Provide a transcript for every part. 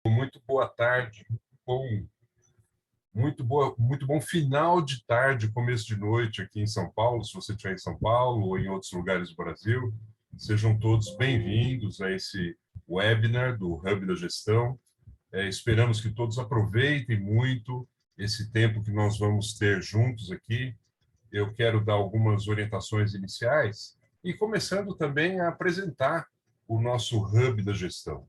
Muito boa tarde, bom, muito bom final de tarde, começo de noite aqui em São Paulo, se você estiver em São Paulo ou em outros lugares do Brasil. Sejam todos bem-vindos a esse webinar do Hub da Gestão. Esperamos que todos aproveitem muito esse tempo que nós vamos ter juntos aqui. Eu quero dar algumas orientações iniciais e começando também a apresentar o nosso Hub da Gestão.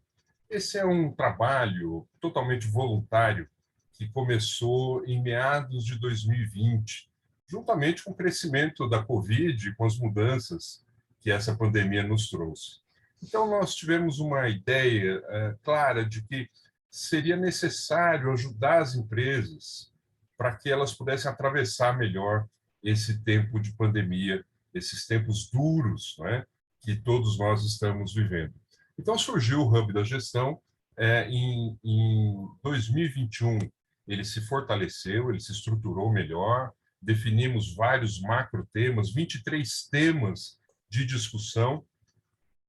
Esse é um trabalho totalmente voluntário que começou em meados de 2020, juntamente com o crescimento da Covid e com as mudanças que essa pandemia nos trouxe. Então, nós tivemos uma ideia clara de que seria necessário ajudar as empresas para que elas pudessem atravessar melhor esse tempo de pandemia, esses tempos duros, né, que todos nós estamos vivendo. Então, surgiu o Hub da Gestão. Em 2021, ele se fortaleceu, ele se estruturou melhor, definimos vários macro temas, 23 temas de discussão,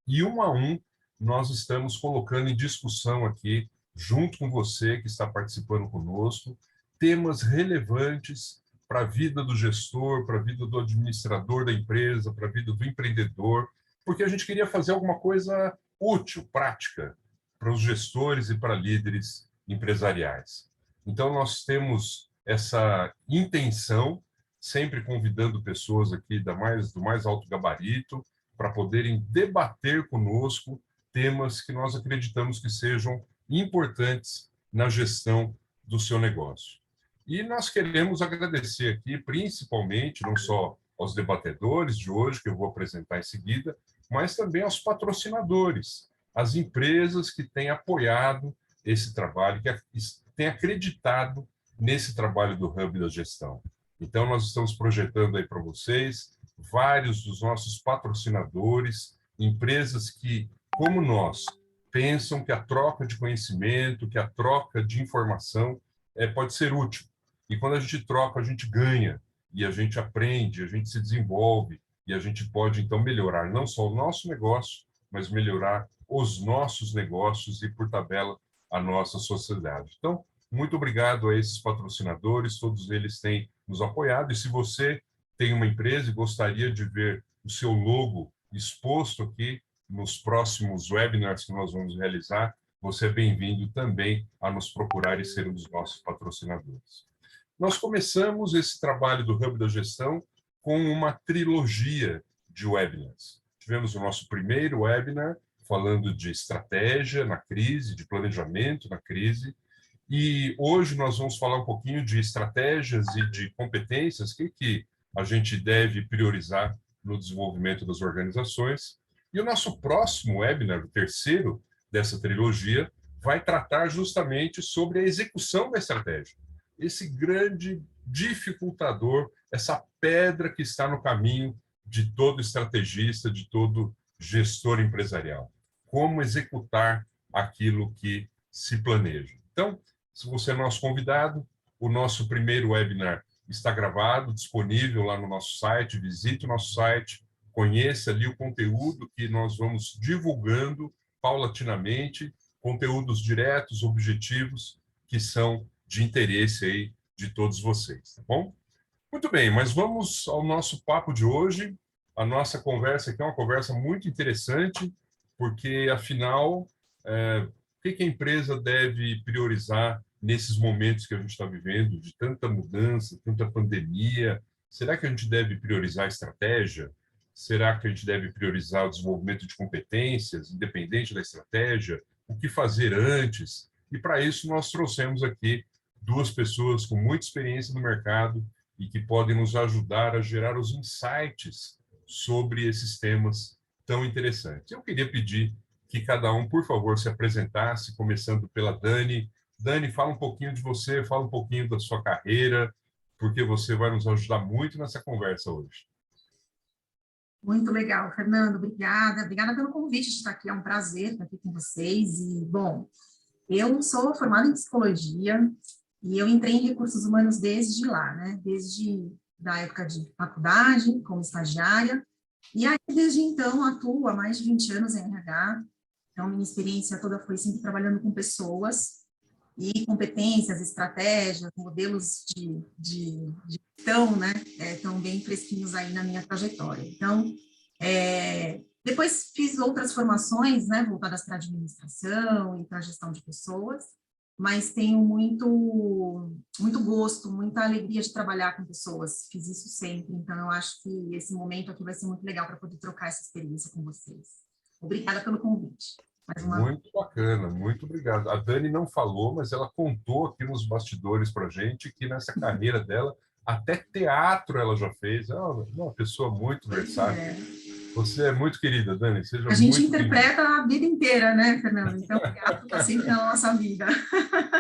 e um a um nós estamos colocando em discussão aqui, junto com você que está participando conosco, temas relevantes para a vida do gestor, para a vida do administrador da empresa, para a vida do empreendedor, porque a gente queria fazer alguma coisa útil, prática, para os gestores e para líderes empresariais. Então, nós temos essa intenção, sempre convidando pessoas aqui do mais alto gabarito, para poderem debater conosco temas que nós acreditamos que sejam importantes na gestão do seu negócio. E nós queremos agradecer aqui, principalmente, não só aos debatedores de hoje, que eu vou apresentar em seguida, mas também aos patrocinadores, as empresas que têm apoiado esse trabalho, que têm acreditado nesse trabalho do Hub da Gestão. Então, nós estamos projetando aí para vocês vários dos nossos patrocinadores, empresas que, como nós, pensam que a troca de conhecimento, que a troca de informação pode ser útil. E quando a gente troca, a gente ganha, e a gente aprende, a gente se desenvolve, e a gente pode, então, melhorar não só o nosso negócio, mas melhorar os nossos negócios e, por tabela, a nossa sociedade. Então, muito obrigado a esses patrocinadores, todos eles têm nos apoiado, e se você tem uma empresa e gostaria de ver o seu logo exposto aqui nos próximos webinars que nós vamos realizar, você é bem-vindo também a nos procurar e ser um dos nossos patrocinadores. Nós começamos esse trabalho do Hub da Gestão com uma trilogia de webinars. Tivemos o nosso primeiro webinar falando de estratégia na crise, de planejamento na crise, e hoje nós vamos falar um pouquinho de estratégias e de competências que a gente deve priorizar no desenvolvimento das organizações. E o nosso próximo webinar, o terceiro dessa trilogia, vai tratar justamente sobre a execução da estratégia. Esse grande dificultador, essa pedra que está no caminho de todo estrategista, de todo gestor empresarial. Como executar aquilo que se planeja. Então, se você é nosso convidado, o nosso primeiro webinar está gravado, disponível lá no nosso site, visite o nosso site, conheça ali o conteúdo que nós vamos divulgando paulatinamente, conteúdos diretos, objetivos, que são de interesse aí de todos vocês, tá bom? Muito bem, mas vamos ao nosso papo de hoje. A nossa conversa aqui é uma conversa muito interessante, porque, afinal, o que a empresa deve priorizar nesses momentos que a gente está vivendo, de tanta mudança, tanta pandemia? Será que a gente deve priorizar a estratégia? Será que a gente deve priorizar o desenvolvimento de competências, independente da estratégia? O que fazer antes? E, para isso, nós trouxemos aqui duas pessoas com muita experiência no mercado e que podem nos ajudar a gerar os insights sobre esses temas tão interessantes. Eu queria pedir que cada um, por favor, se apresentasse, começando pela Dani. Dani, fala um pouquinho de você, fala um pouquinho da sua carreira, porque você vai nos ajudar muito nessa conversa hoje. Muito legal, Fernando, obrigada. Obrigada pelo convite de estar aqui, é um prazer estar aqui com vocês. E, bom, eu sou formada em psicologia e eu entrei em recursos humanos desde lá, né? Desde da época de faculdade, como estagiária. E aí, desde então, atuo há mais de 20 anos em RH. Então, minha experiência toda foi sempre trabalhando com pessoas e competências, estratégias, modelos de gestão, né, estão bem fresquinhos aí na minha trajetória. Então, depois fiz outras formações, né, voltadas para administração e para gestão de pessoas, mas tenho muito gosto, muita alegria de trabalhar com pessoas, fiz isso sempre, então eu acho que esse momento aqui vai ser muito legal para poder trocar essa experiência com vocês. Obrigada pelo convite, mais uma vez. Muito bacana, muito obrigado. A Dani não falou, mas ela contou aqui nos bastidores para a gente que nessa carreira dela, até teatro ela já fez. É uma pessoa muito versátil. Você é muito querida, Dani. Seja A gente muito interpreta a vida inteira, né, Fernando? Então, o teatro está sempre na nossa vida.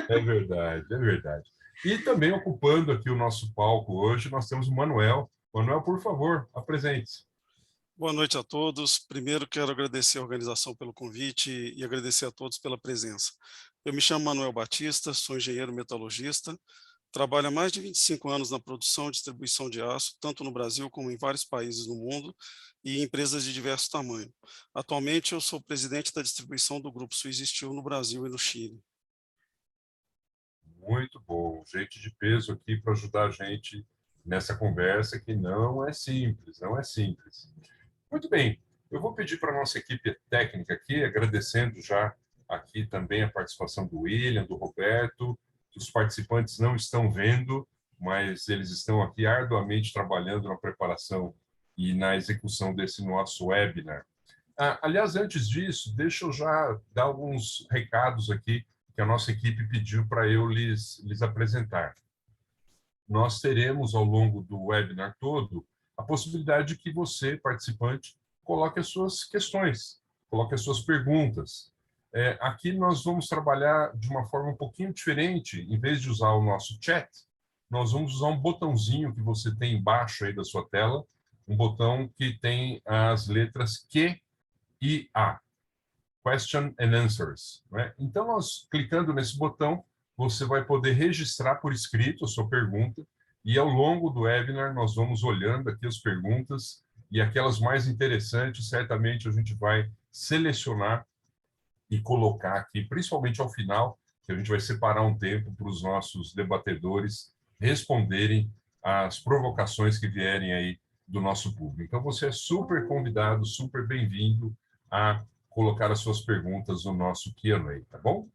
É verdade, é verdade. E também ocupando aqui o nosso palco hoje, nós temos o Manuel. Manuel, por favor, apresente-se. Boa noite a todos. Primeiro, quero agradecer a organização pelo convite e agradecer a todos pela presença. Eu me chamo Manuel Batista, sou engenheiro metalurgista, trabalho há mais de 25 anos na produção e distribuição de aço, tanto no Brasil como em vários países do mundo e em empresas de diversos tamanhos. Atualmente, eu sou presidente da distribuição do Grupo Swiss Steel no Brasil e no Chile. Muito bom. Gente de peso aqui para ajudar a gente nessa conversa que não é simples, não é simples. Muito bem. Eu vou pedir para a nossa equipe técnica aqui, agradecendo já aqui também a participação do William, do Roberto, que os participantes não estão vendo, mas eles estão aqui arduamente trabalhando na preparação e na execução desse nosso webinar. Aliás, antes disso, deixa eu já dar alguns recados aqui que a nossa equipe pediu para eu lhes apresentar. Nós teremos, ao longo do webinar todo, a possibilidade de que você, participante, coloque as suas questões, coloque as suas perguntas. Aqui nós vamos trabalhar de uma forma um pouquinho diferente. Em vez de usar o nosso chat, nós vamos usar um botãozinho que você tem embaixo aí da sua tela, um botão que tem as letras Q e A. Question and Answers. Né? Então, nós, clicando nesse botão, você vai poder registrar por escrito a sua pergunta e, ao longo do webinar, nós vamos olhando aqui as perguntas e aquelas mais interessantes, certamente a gente vai selecionar e colocar aqui, principalmente ao final, que a gente vai separar um tempo para os nossos debatedores responderem às provocações que vierem aí do nosso público. Então, você é super convidado, super bem-vindo a colocar as suas perguntas no nosso Q&A, tá bom?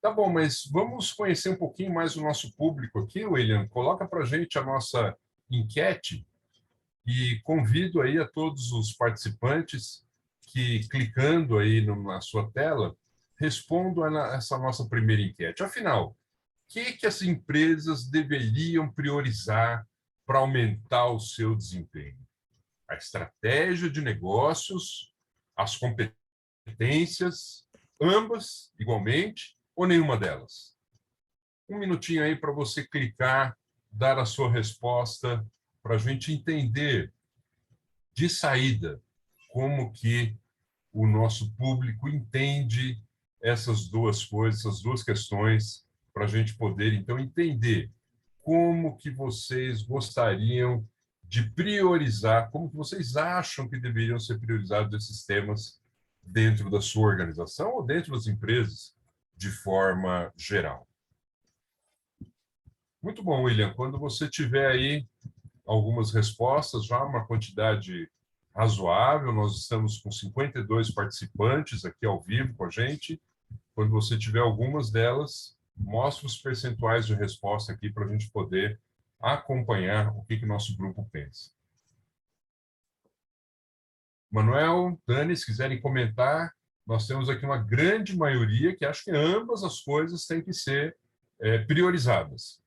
Tá bom, mas vamos conhecer um pouquinho mais o nosso público aqui, William. Coloca para a gente a nossa enquete e convido aí a todos os participantes que, clicando aí na sua tela, respondam a essa nossa primeira enquete. Afinal, o que as empresas deveriam priorizar para aumentar o seu desempenho? A estratégia de negócios, as competências, ambas igualmente, ou nenhuma delas? Um minutinho aí para você clicar, dar a sua resposta, para a gente entender de saída como que o nosso público entende essas duas coisas, essas duas questões, para a gente poder, então, entender como que vocês gostariam de priorizar, como que vocês acham que deveriam ser priorizados esses temas dentro da sua organização ou dentro das empresas de forma geral. Muito bom, William. Quando você tiver aí algumas respostas, já uma quantidade razoável, nós estamos com 52 participantes aqui ao vivo com a gente. Quando você tiver algumas delas, mostre os percentuais de resposta aqui para a gente poder acompanhar o que o nosso grupo pensa. Manuel, Dani, se quiserem comentar, nós temos aqui uma grande maioria que acha que ambas as coisas têm que ser priorizadas.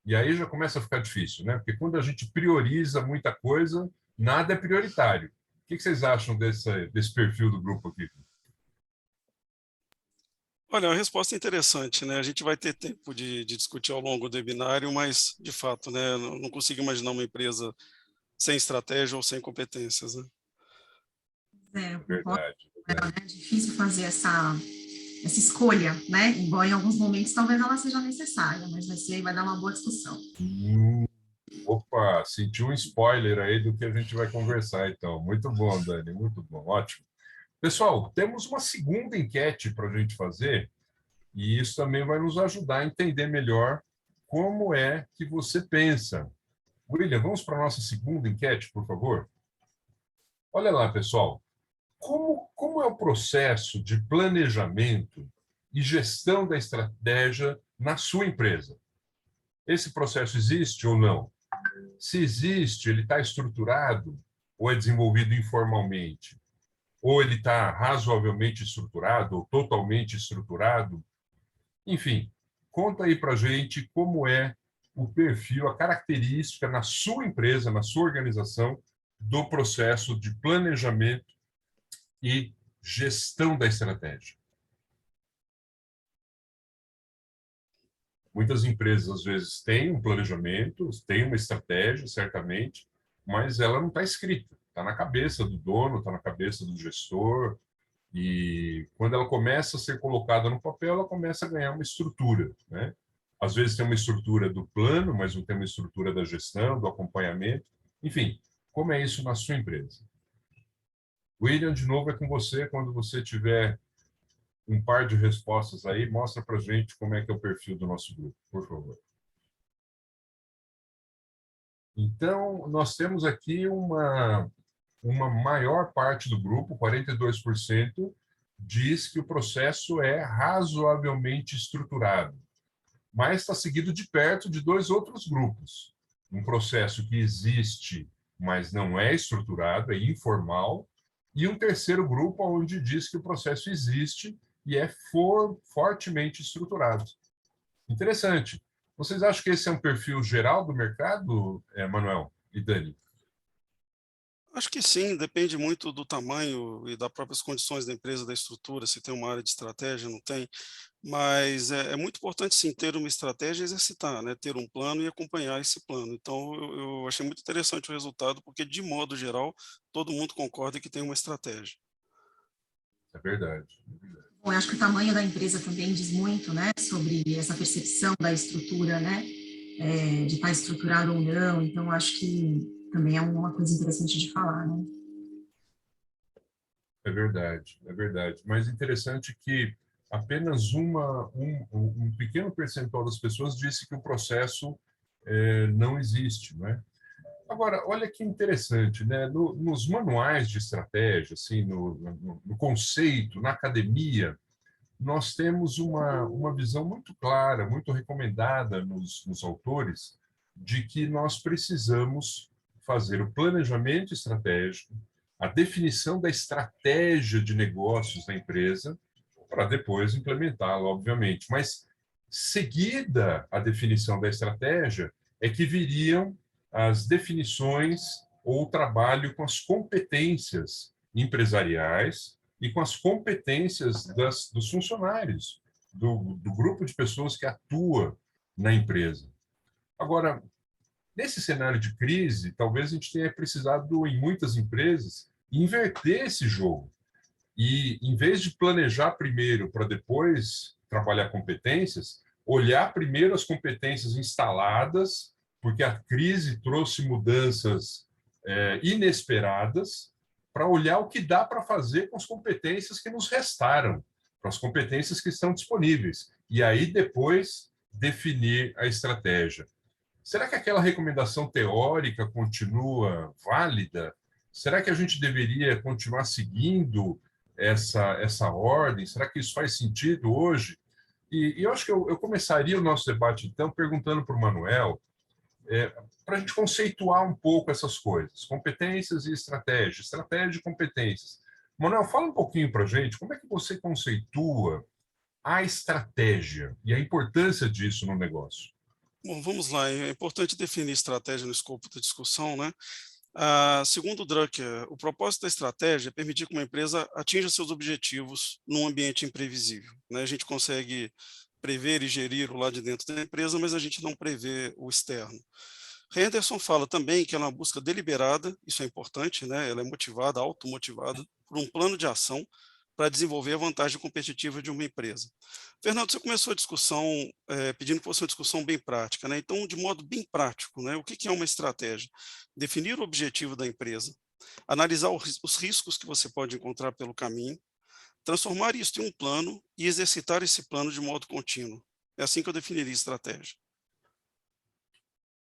E aí já começa a ficar difícil, né? Porque quando a gente prioriza muita coisa, nada é prioritário. O que vocês acham desse perfil do grupo aqui? Olha, uma resposta interessante, né? A gente vai ter tempo de discutir ao longo do webinário, mas, de fato, né, não consigo imaginar uma empresa sem estratégia ou sem competências, né? Verdade. É difícil fazer essa escolha, né? Embora em alguns momentos talvez ela seja necessária, mas vai dar uma boa discussão. Opa, senti um spoiler aí do que a gente vai conversar, então. Muito bom, Dani, muito bom, ótimo. Pessoal, temos uma segunda enquete para a gente fazer, e isso também vai nos ajudar a entender melhor como é que você pensa. William, vamos para a nossa segunda enquete, por favor? Olha lá, pessoal. Como é o processo de planejamento e gestão da estratégia na sua empresa? Esse processo existe ou não? Se existe, ele está estruturado ou é desenvolvido informalmente? Ou ele está razoavelmente estruturado ou totalmente estruturado? Enfim, conta aí para a gente como é o perfil, a característica na sua empresa, na sua organização, do processo de planejamento e gestão da estratégia. Muitas empresas, às vezes, têm um planejamento, têm uma estratégia, certamente, mas ela não está escrita. Está na cabeça do dono, está na cabeça do gestor, e quando ela começa a ser colocada no papel, ela começa a ganhar uma estrutura, né? Às vezes tem uma estrutura do plano, mas não tem uma estrutura da gestão, do acompanhamento. Enfim, como é isso na sua empresa? William, de novo é com você. Quando você tiver um par de respostas aí, mostra para a gente como é que é o perfil do nosso grupo, por favor. Então, nós temos aqui uma maior parte do grupo, 42%, diz que o processo é razoavelmente estruturado, mas está seguido de perto de dois outros grupos. Um processo que existe, mas não é estruturado, é informal, e um terceiro grupo onde diz que o processo existe e é fortemente estruturado. Interessante. Vocês acham que esse é um perfil geral do mercado, Manuel e Dani? Acho que sim, depende muito do tamanho e das próprias condições da empresa, da estrutura, se tem uma área de estratégia, não tem, mas é muito importante sim ter uma estratégia e exercitar, né? Ter um plano e acompanhar esse plano. Então, eu achei muito interessante o resultado, porque de modo geral, todo mundo concorda que tem uma estratégia. É verdade. É verdade. Bom, eu acho que o tamanho da empresa também diz muito, né, sobre essa percepção da estrutura, né, de estar estruturado ou não. Então, acho que também é uma coisa interessante de falar, né? É verdade, é verdade. Mas interessante que apenas um pequeno percentual das pessoas disse que o processo não existe, né? Agora, olha que interessante, né? Nos manuais de estratégia, assim, no conceito, na academia, nós temos uma visão muito clara, muito recomendada nos autores, de que nós precisamos fazer o planejamento estratégico, a definição da estratégia de negócios da empresa, para depois implementá-la, obviamente. Mas, seguida a definição da estratégia, é que viriam as definições ou o trabalho com as competências empresariais e com as competências dos funcionários, do grupo de pessoas que atua na empresa. Agora, nesse cenário de crise, talvez a gente tenha precisado, em muitas empresas, inverter esse jogo. E, em vez de planejar primeiro para depois trabalhar competências, olhar primeiro as competências instaladas, porque a crise trouxe mudanças inesperadas, para olhar o que dá para fazer com as competências que nos restaram, com as competências que estão disponíveis. E aí, depois, definir a estratégia. Será que aquela recomendação teórica continua válida? Será que a gente deveria continuar seguindo essa ordem? Será que isso faz sentido hoje? E eu acho que eu começaria o nosso debate, então, perguntando para o Manuel, para a gente conceituar um pouco essas coisas, competências e estratégia e competências. Manuel, fala um pouquinho para a gente, como é que você conceitua a estratégia e a importância disso no negócio? Bom, vamos lá. É importante definir estratégia no escopo da discussão, né? Segundo o Drucker, o propósito da estratégia é permitir que uma empresa atinja seus objetivos num ambiente imprevisível, né? A gente consegue prever e gerir o lado de dentro da empresa, mas a gente não prevê o externo. Henderson fala também que ela é uma busca deliberada, isso é importante, né? Ela é motivada, automotivada, por um plano de ação para desenvolver a vantagem competitiva de uma empresa. Fernando, você começou a discussão pedindo que fosse uma discussão bem prática, né? Então, de modo bem prático, né? O que é uma estratégia? Definir o objetivo da empresa, analisar os riscos que você pode encontrar pelo caminho, transformar isso em um plano e exercitar esse plano de modo contínuo. É assim que eu definiria estratégia.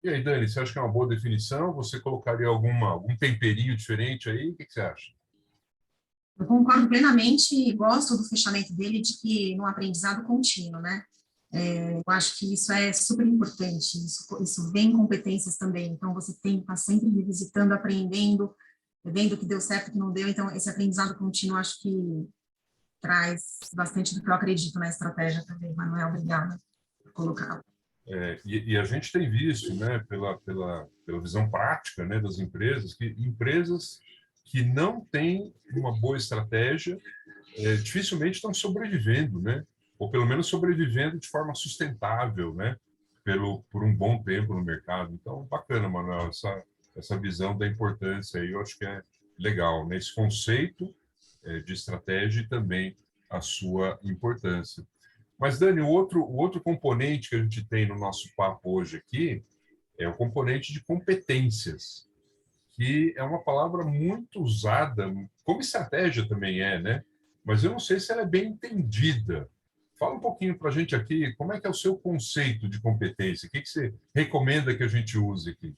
E aí, Dani, você acha que é uma boa definição? Você colocaria algum temperinho diferente aí? O que você acha? Eu concordo plenamente e gosto do fechamento dele de que no aprendizado contínuo, né? Eu acho que isso é super importante, isso vem em competências também, então você tem que estar sempre revisitando, aprendendo, vendo o que deu certo, o que não deu, então esse aprendizado contínuo acho que traz bastante do que eu acredito na estratégia também, Manuel, obrigada por colocá-lo. E a gente tem visto, né, pela visão prática, né, das empresas, que empresas que não têm uma boa estratégia dificilmente estão sobrevivendo, né? Ou pelo menos sobrevivendo de forma sustentável, né? Por um bom tempo no mercado. Então, bacana, Manuel, essa visão da importância aí, eu acho que é legal, né? Esse conceito de estratégia e também a sua importância. Mas, Dani, o outro componente que a gente tem no nosso papo hoje aqui é o componente de competências, que é uma palavra muito usada, como estratégia também é, né? Mas eu não sei se ela é bem entendida. Fala um pouquinho para a gente aqui, como é que é o seu conceito de competência? O que você recomenda que a gente use aqui?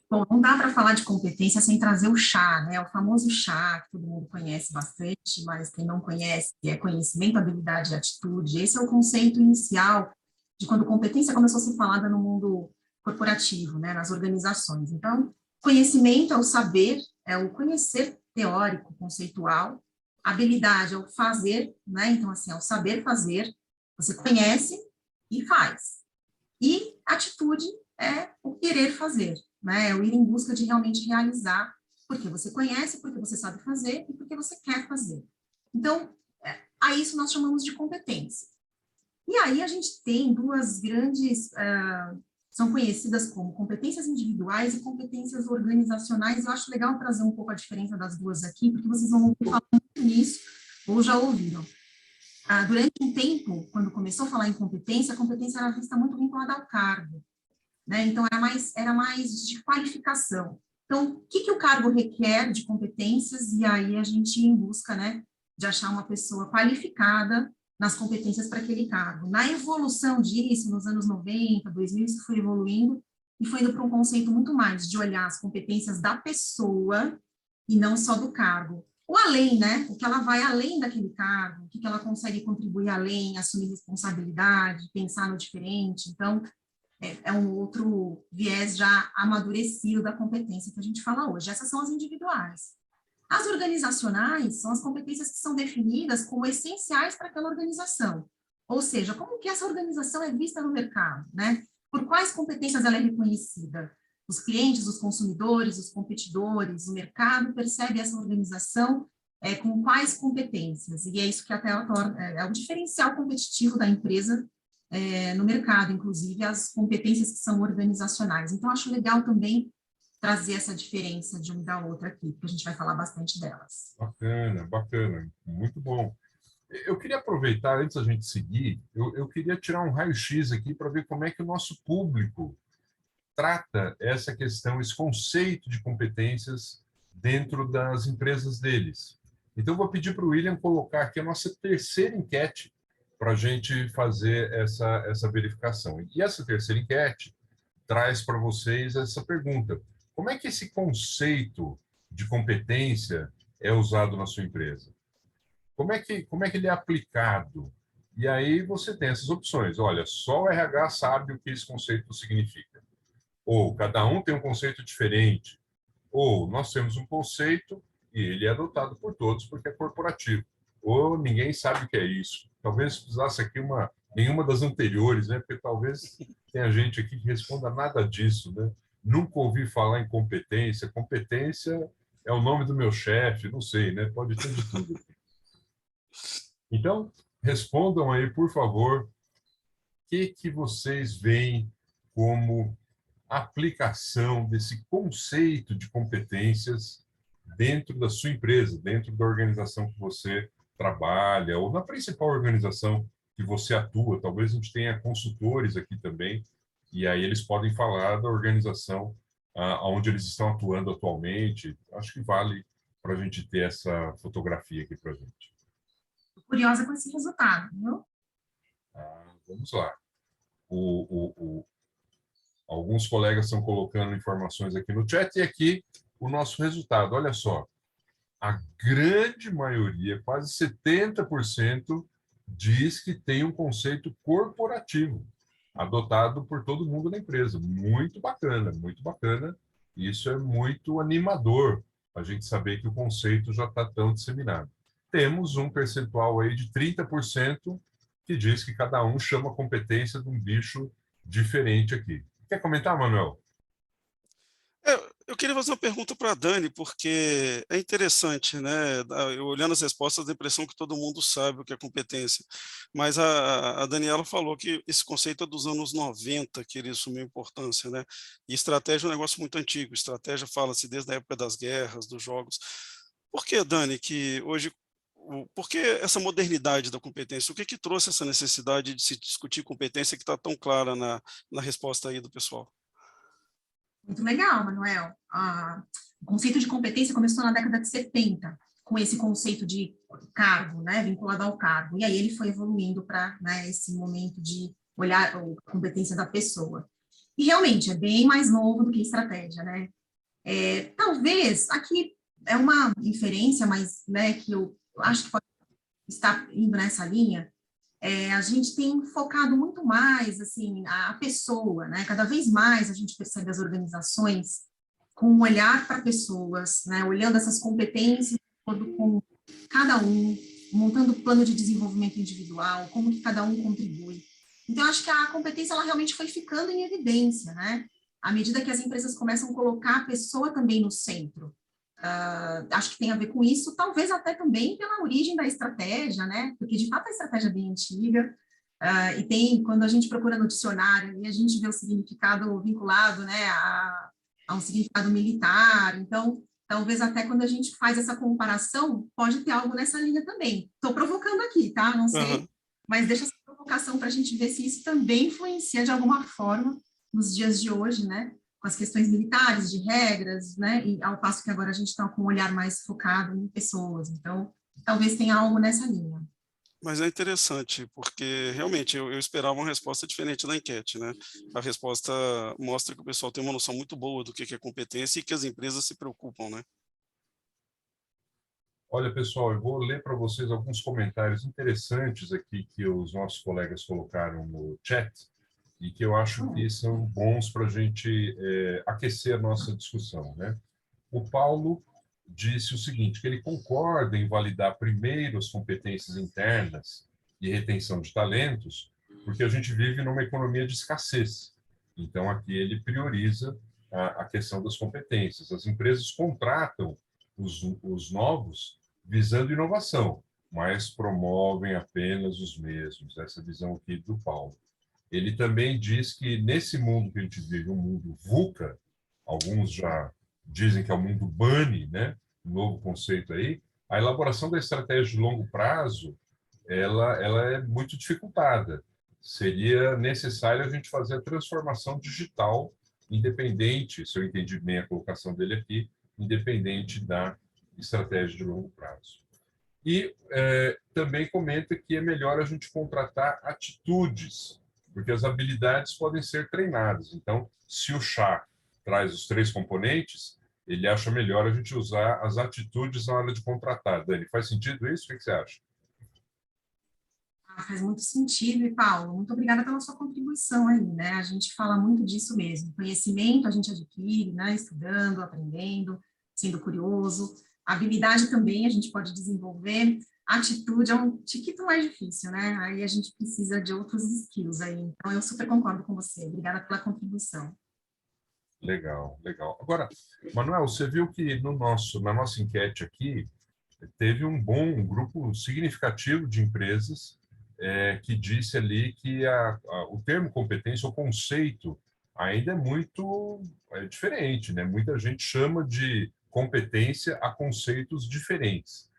Bom, não dá para falar de competência sem trazer o chá, né? O famoso chá, que todo mundo conhece bastante, mas quem não conhece é conhecimento, habilidade e atitude. Esse é o conceito inicial de quando competência começou a ser falada no mundo corporativo, né? Nas organizações. Então, conhecimento é o saber, é o conhecer teórico, conceitual. Habilidade é o fazer, né? Então, assim, é o saber fazer. Você conhece e faz. E atitude é o querer fazer, né? É o ir em busca de realmente realizar, porque você conhece, porque você sabe fazer e porque você quer fazer. Então, a isso nós chamamos de competência. E aí a gente tem duas grandes, são conhecidas como competências individuais e competências organizacionais. Eu acho legal trazer um pouco a diferença das duas aqui, porque vocês vão ouvir falar muito nisso, ou já ouviram. Durante um tempo, quando começou a falar em competência, a competência era vista muito vinculada ao cargo, né? Então, era mais de qualificação. Então, o que o cargo requer de competências? E aí a gente ia em busca, né, de achar uma pessoa qualificada nas competências para aquele cargo. Na evolução disso, nos anos 90, 2000, isso foi evoluindo e foi indo para um conceito muito mais de olhar as competências da pessoa e não só do cargo. O além, né? O que ela vai além daquele cargo, o que ela consegue contribuir além, assumir responsabilidade, pensar no diferente. Então, é um outro viés já amadurecido da competência que a gente fala hoje. Essas são as individuais. As organizacionais são as competências que são definidas como essenciais para aquela organização. Ou seja, como que essa organização é vista no mercado, né? Por quais competências ela é reconhecida? Os clientes, os consumidores, os competidores, o mercado percebe essa organização com quais competências? E é isso que até é o diferencial competitivo da empresa no mercado, inclusive as competências que são organizacionais. Então, acho legal também trazer essa diferença de uma da outra aqui, porque a gente vai falar bastante delas. Bacana, bacana, muito bom. Eu queria aproveitar, antes da gente seguir, eu queria tirar um raio-x aqui para ver como é que o nosso público trata essa questão, esse conceito de competências dentro das empresas deles. Então, eu vou pedir para o William colocar aqui a nossa terceira enquete para a gente fazer essa verificação. E essa terceira enquete traz para vocês essa pergunta: como é que esse conceito de competência é usado na sua empresa? Como é que ele é aplicado? E aí você tem essas opções. Olha, só o RH sabe o que esse conceito significa. Ou cada um tem um conceito diferente. Ou nós temos um conceito e ele é adotado por todos porque é corporativo. Ou ninguém sabe o que é isso. Talvez precisasse aqui nenhuma das anteriores, né? Porque talvez tenha gente aqui que responda nada disso, né? Nunca ouvi falar em competência. Competência é o nome do meu chefe, não sei, né? Pode ter de tudo. Então, respondam aí, por favor, o que vocês veem como aplicação desse conceito de competências dentro da sua empresa, dentro da organização que você trabalha, ou na principal organização que você atua. Talvez a gente tenha consultores aqui também, e aí eles podem falar da organização aonde eles estão atuando atualmente. Acho que vale para a gente ter essa fotografia aqui para a gente. Tô curiosa com esse resultado, viu? Vamos lá. Alguns colegas estão colocando informações aqui no chat e aqui o nosso resultado. Olha só, a grande maioria, quase 70%, diz que tem um conceito corporativo adotado por todo mundo na empresa. Muito bacana, muito bacana. Isso é muito animador, a gente saber que o conceito já está tão disseminado. Temos um percentual aí de 30% que diz que cada um chama a competência de um bicho diferente aqui. Quer comentar, Manuel? Eu queria fazer uma pergunta para a Dani, porque é interessante, né? Eu olhando as respostas, dá a impressão que todo mundo sabe o que é competência. Mas a Daniela falou que esse conceito é dos anos 90, que ele assumiu importância, né? E estratégia é um negócio muito antigo. Estratégia fala-se desde a época das guerras, dos jogos. Por que, Dani, que hoje... Por que essa modernidade da competência? O que que trouxe essa necessidade de se discutir competência que está tão clara na resposta aí do pessoal? Muito legal, Manuel. O conceito de competência começou na década de 70, com esse conceito de cargo, né, vinculado ao cargo. E aí ele foi evoluindo para, né, esse momento de olhar a competência da pessoa. E realmente é bem mais novo do que estratégia, né? Talvez, aqui é uma inferência, mas, né, que eu acho que pode estar indo nessa linha, a gente tem focado muito mais, assim, a pessoa, né? Cada vez mais a gente percebe as organizações com um olhar para pessoas, né? Olhando essas competências de acordo com cada um, montando plano de desenvolvimento individual, como que cada um contribui. Então, acho que a competência, ela realmente foi ficando em evidência, né? À medida que as empresas começam a colocar a pessoa também no centro. Acho que tem a ver com isso, talvez até também pela origem da estratégia, né? Porque, de fato, a estratégia é bem antiga, e tem, quando a gente procura no dicionário, e a gente vê o significado vinculado, né, a um significado militar, então, talvez até quando a gente faz essa comparação, pode ter algo nessa linha também. Estou provocando aqui, tá? Não sei, mas deixa essa provocação para a gente ver se isso também influencia de alguma forma nos dias de hoje, né? Com as questões militares, de regras, né, e ao passo que agora a gente está com um olhar mais focado em pessoas, então, talvez tenha algo nessa linha. Mas é interessante, porque realmente eu esperava uma resposta diferente na enquete, né? A resposta mostra que o pessoal tem uma noção muito boa do que é competência e que as empresas se preocupam, né? Olha, pessoal, eu vou ler para vocês alguns comentários interessantes aqui que os nossos colegas colocaram no chat e que eu acho que são bons para a gente aquecer a nossa discussão, né? O Paulo disse o seguinte, que ele concorda em validar primeiro as competências internas e retenção de talentos, porque a gente vive numa economia de escassez. Então, aqui ele prioriza a questão das competências. As empresas contratam os novos visando inovação, mas promovem apenas os mesmos. Essa visão aqui do Paulo. Ele também diz que nesse mundo que a gente vive, um mundo VUCA, alguns já dizem que é o mundo BANI, né? Um novo conceito aí, a elaboração da estratégia de longo prazo, ela é muito dificultada. Seria necessário a gente fazer a transformação digital independente, se eu entendi bem a colocação dele aqui, independente da estratégia de longo prazo. E também comenta que é melhor a gente contratar atitudes, porque as habilidades podem ser treinadas. Então, se o chá traz os 3 componentes, ele acha melhor a gente usar as atitudes na hora de contratar. Dani, faz sentido isso? O que você acha? Faz muito sentido, e Paulo, muito obrigada pela sua contribuição aí, né? A gente fala muito disso mesmo. Conhecimento a gente adquire, né? Estudando, aprendendo, sendo curioso. Habilidade também a gente pode desenvolver. Atitude é um tiquito mais difícil, né? Aí a gente precisa de outros skills aí. Então, eu super concordo com você. Obrigada pela contribuição. Legal, legal. Agora, Manuel, você viu que na nossa enquete aqui, teve um grupo significativo de empresas que disse ali que o termo competência, o conceito, ainda é muito diferente, né? Muita gente chama de competência a conceitos diferentes.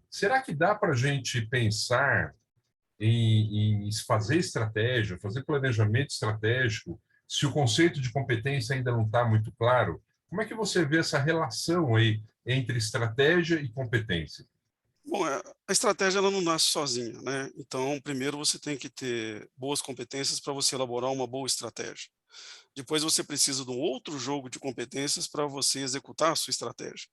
Será que dá para a gente pensar em fazer estratégia, fazer planejamento estratégico, se o conceito de competência ainda não está muito claro? Como é que você vê essa relação aí entre estratégia e competência? Bom, a estratégia ela não nasce sozinha, né? Então, primeiro você tem que ter boas competências para você elaborar uma boa estratégia. Depois você precisa de um outro jogo de competências para você executar a sua estratégia.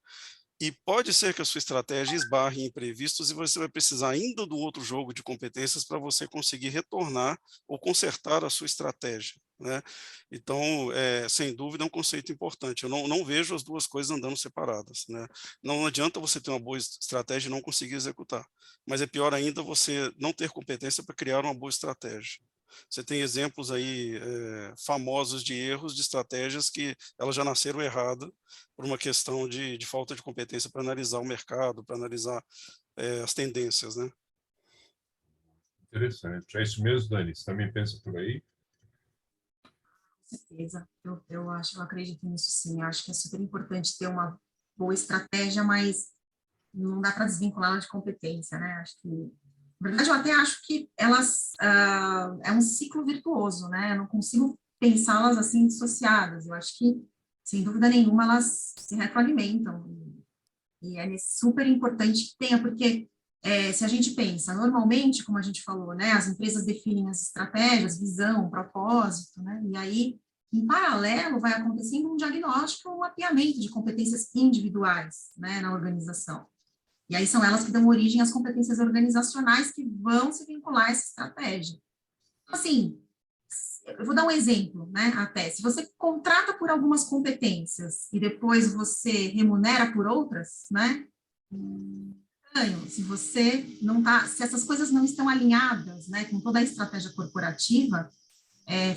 E pode ser que a sua estratégia esbarre em imprevistos e você vai precisar ainda do outro jogo de competências para você conseguir retornar ou consertar a sua estratégia, né. Então, sem dúvida é um conceito importante, eu não vejo as 2 coisas andando separadas, né. Não adianta você ter uma boa estratégia e não conseguir executar, mas é pior ainda você não ter competência para criar uma boa estratégia. Você tem exemplos aí, famosos de erros de estratégias que elas já nasceram erradas por uma questão de falta de competência para analisar o mercado, para analisar, as tendências, né. Interessante. É isso mesmo, Dani? Você também pensa por aí? Com certeza. Eu acredito nisso sim. Eu acho que é super importante ter uma boa estratégia, mas não dá para desvinculá-la de competência, né? Acho que, na verdade, eu até acho que elas é um ciclo virtuoso, né? Eu não consigo pensá-las assim dissociadas. Eu acho que, sem dúvida nenhuma, elas se retroalimentam. E é super importante que tenha, porque se a gente pensa, normalmente, como a gente falou, né, as empresas definem as estratégias, visão, propósito, né, e aí, em paralelo, vai acontecendo um diagnóstico, um mapeamento de competências individuais, né, na organização. E aí são elas que dão origem às competências organizacionais que vão se vincular a essa estratégia. Então, assim, eu vou dar um exemplo, né, até, se você contrata por algumas competências e depois você remunera por outras, né, estranho, se você não tá, se essas coisas não estão alinhadas, né, com toda a estratégia corporativa,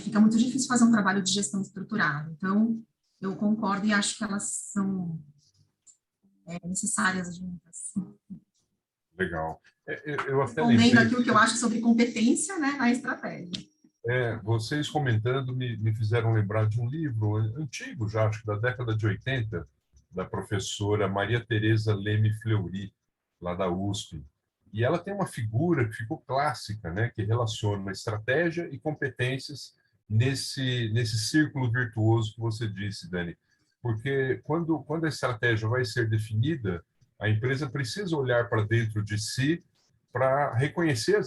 fica muito difícil fazer um trabalho de gestão estruturado. Então, eu concordo e acho que elas são necessárias juntas. Legal. Eu até Respondendo lembrei, aqui o que eu acho sobre competência, né, na estratégia. vocês comentando me fizeram lembrar de um livro antigo, já acho que da década de 80, da professora Maria Tereza Leme Fleury, lá da USP. E ela tem uma figura que ficou clássica, né, que relaciona estratégia e competências nesse círculo virtuoso que você disse, Dani. Porque quando a estratégia vai ser definida, a empresa precisa olhar para dentro de si para reconhecer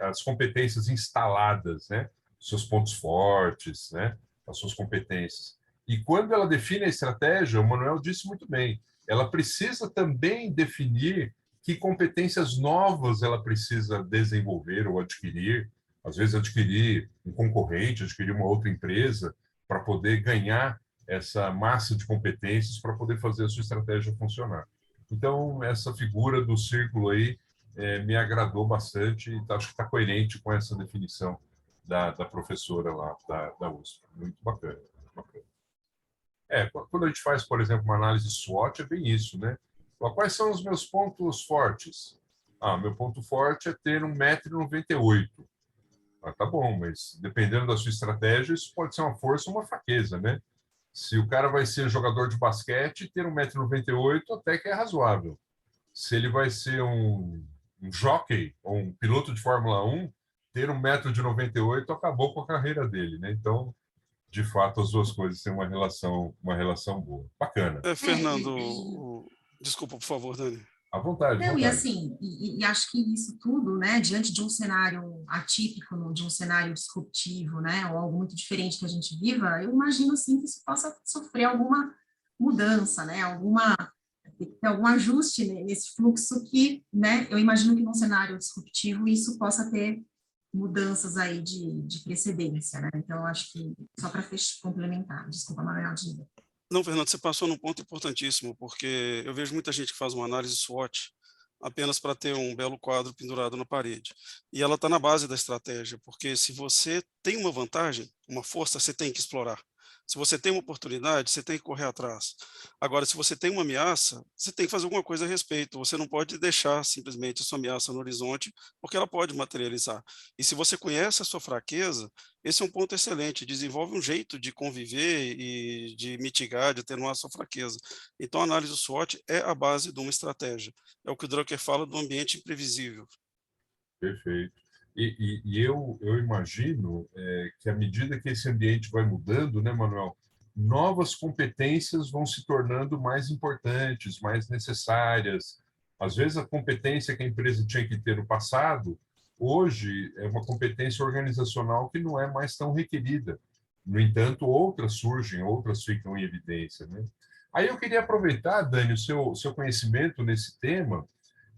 as competências instaladas, né? Seus pontos fortes, né? As suas competências. E quando ela define a estratégia, o Manuel disse muito bem, ela precisa também definir que competências novas ela precisa desenvolver ou adquirir, às vezes adquirir um concorrente, adquirir uma outra empresa, para poder ganhar essa massa de competências para poder fazer a sua estratégia funcionar. Então, essa figura do círculo aí me agradou bastante e acho que está coerente com essa definição da professora lá da USP. Muito bacana. Muito bacana. Quando a gente faz, por exemplo, uma análise SWOT, é bem isso, né? Quais são os meus pontos fortes? Meu ponto forte é ter 1,98 m. Tá bom, mas dependendo da sua estratégia, isso pode ser uma força ou uma fraqueza, né? Se o cara vai ser jogador de basquete, ter 1,98 m até que é razoável. Se ele vai ser um jockey ou um piloto de Fórmula 1, ter 1,98 m acabou com a carreira dele, né? Então, de fato, as duas coisas têm uma relação boa. Bacana. Fernando, desculpa, por favor, Dani. À vontade, à Não, e vontade. assim, e acho que isso tudo, né, diante de um cenário atípico, de um cenário disruptivo, né, ou algo muito diferente que a gente viva, eu imagino, sim, que isso possa sofrer alguma mudança, né, algum ajuste nesse fluxo que, né, eu imagino que num cenário disruptivo isso possa ter mudanças aí de precedência, né, então eu acho que, só para complementar, desculpa, Manuel, diga. Não, Fernando, você passou num ponto importantíssimo, porque eu vejo muita gente que faz uma análise SWOT apenas para ter um belo quadro pendurado na parede. E ela está na base da estratégia, porque se você tem uma vantagem, uma força, você tem que explorar. Se você tem uma oportunidade, você tem que correr atrás. Agora, se você tem uma ameaça, você tem que fazer alguma coisa a respeito. Você não pode deixar simplesmente a sua ameaça no horizonte, porque ela pode materializar. E se você conhece a sua fraqueza, esse é um ponto excelente, desenvolve um jeito de conviver e de mitigar, de atenuar a sua fraqueza. Então, a análise do SWOT é a base de uma estratégia. É o que o Drucker fala do ambiente imprevisível. Perfeito. E eu imagino que à medida que esse ambiente vai mudando, né, Manuel, novas competências vão se tornando mais importantes, mais necessárias. Às vezes, a competência que a empresa tinha que ter no passado, hoje é uma competência organizacional que não é mais tão requerida. No entanto, outras surgem, outras ficam em evidência, né? Aí eu queria aproveitar, Dani, o seu conhecimento nesse tema,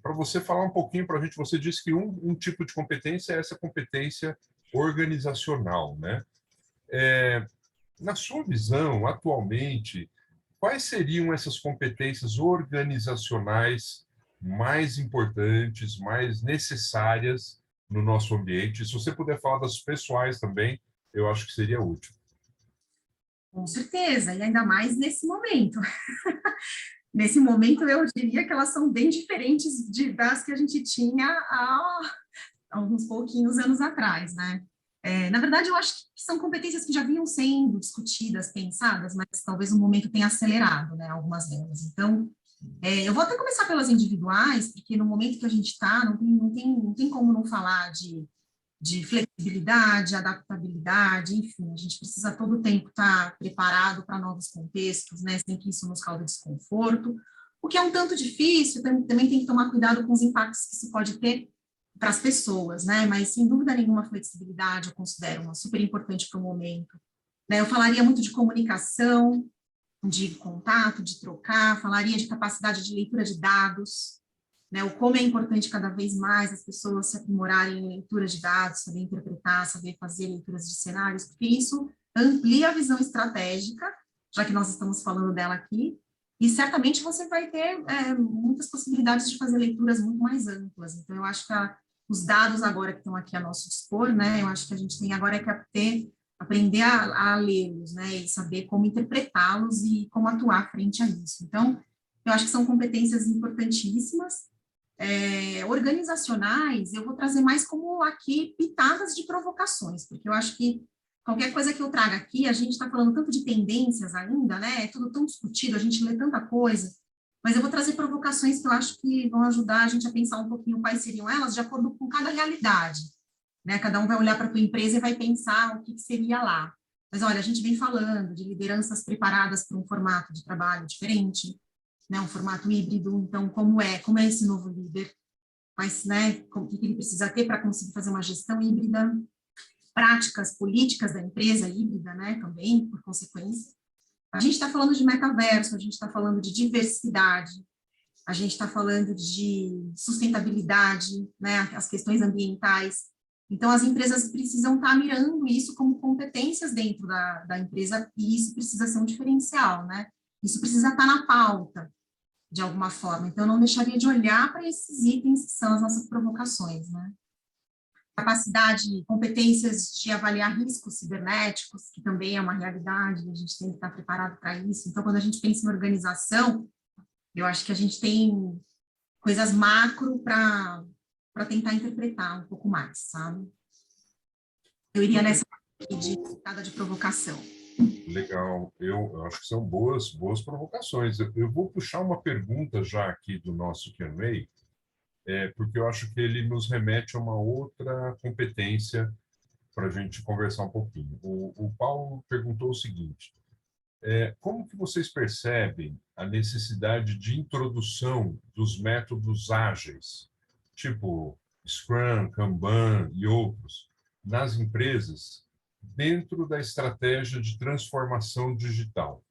para você falar um pouquinho para a gente. Você disse que um tipo de competência é essa competência organizacional, né? Na sua visão, atualmente, quais seriam essas competências organizacionais mais importantes, mais necessárias no nosso ambiente? Se você puder falar das pessoais também, eu acho que seria útil. Com certeza, e ainda mais nesse momento. Nesse momento, eu diria que elas são bem diferentes das que a gente tinha há uns pouquinhos anos atrás, né? Na verdade, eu acho que são competências que já vinham sendo discutidas, pensadas, mas talvez o momento tenha acelerado, né, algumas delas. Então, eu vou até começar pelas individuais, porque no momento que a gente está, não tem como não falar de flexibilidade, adaptabilidade, enfim, a gente precisa todo o tempo estar preparado para novos contextos, né, sem que isso nos cause desconforto, o que é um tanto difícil, também tem que tomar cuidado com os impactos que isso pode ter para as pessoas, né, mas sem dúvida nenhuma a flexibilidade eu considero uma super importante para o momento, né, eu falaria muito de comunicação, de contato, de trocar, falaria de capacidade de leitura de dados, né, o como é importante cada vez mais as pessoas se aprimorarem em leitura de dados, saber interpretar, saber fazer leituras de cenários, porque isso amplia a visão estratégica, já que nós estamos falando dela aqui, e certamente você vai ter muitas possibilidades de fazer leituras muito mais amplas. Então, eu acho que os dados agora que estão aqui a nosso dispor, né, eu acho que a gente tem agora que aprender a lê-los, né, e saber como interpretá-los e como atuar frente a isso. Então, eu acho que são competências importantíssimas. Organizacionais, eu vou trazer mais como aqui pitadas de provocações, porque eu acho que qualquer coisa que eu traga aqui, a gente está falando tanto de tendências ainda, né? É tudo tão discutido, a gente lê tanta coisa, mas eu vou trazer provocações que eu acho que vão ajudar a gente a pensar um pouquinho quais seriam elas, de acordo com cada realidade, né? Cada um vai olhar para a tua empresa e vai pensar o que seria lá. Mas olha, a gente vem falando de lideranças preparadas para um formato de trabalho diferente, né, um formato híbrido. Então, como é esse novo líder? Mas, né, o que ele precisa ter para conseguir fazer uma gestão híbrida? Práticas políticas da empresa híbrida, né, também, por consequência. A gente está falando de metaverso, a gente está falando de diversidade, a gente está falando de sustentabilidade, né, as questões ambientais. Então, as empresas precisam estar mirando isso como competências dentro da empresa, e isso precisa ser um diferencial, né? Isso precisa estar na pauta, de alguma forma. Então, eu não deixaria de olhar para esses itens que são as nossas provocações, né? Capacidade, competências de avaliar riscos cibernéticos, que também é uma realidade, a gente tem que estar preparado para isso. Então, quando a gente pensa em organização, eu acho que a gente tem coisas macro para tentar interpretar um pouco mais, sabe? Eu iria nessa de pitada de provocação. Legal, eu acho que são boas provocações. Eu vou puxar uma pergunta já aqui do nosso Q&A, porque eu acho que ele nos remete a uma outra competência para a gente conversar um pouquinho. O Paulo perguntou o seguinte: como que vocês percebem a necessidade de introdução dos métodos ágeis, tipo Scrum, Kanban e outros, nas empresas, dentro da estratégia de transformação digital?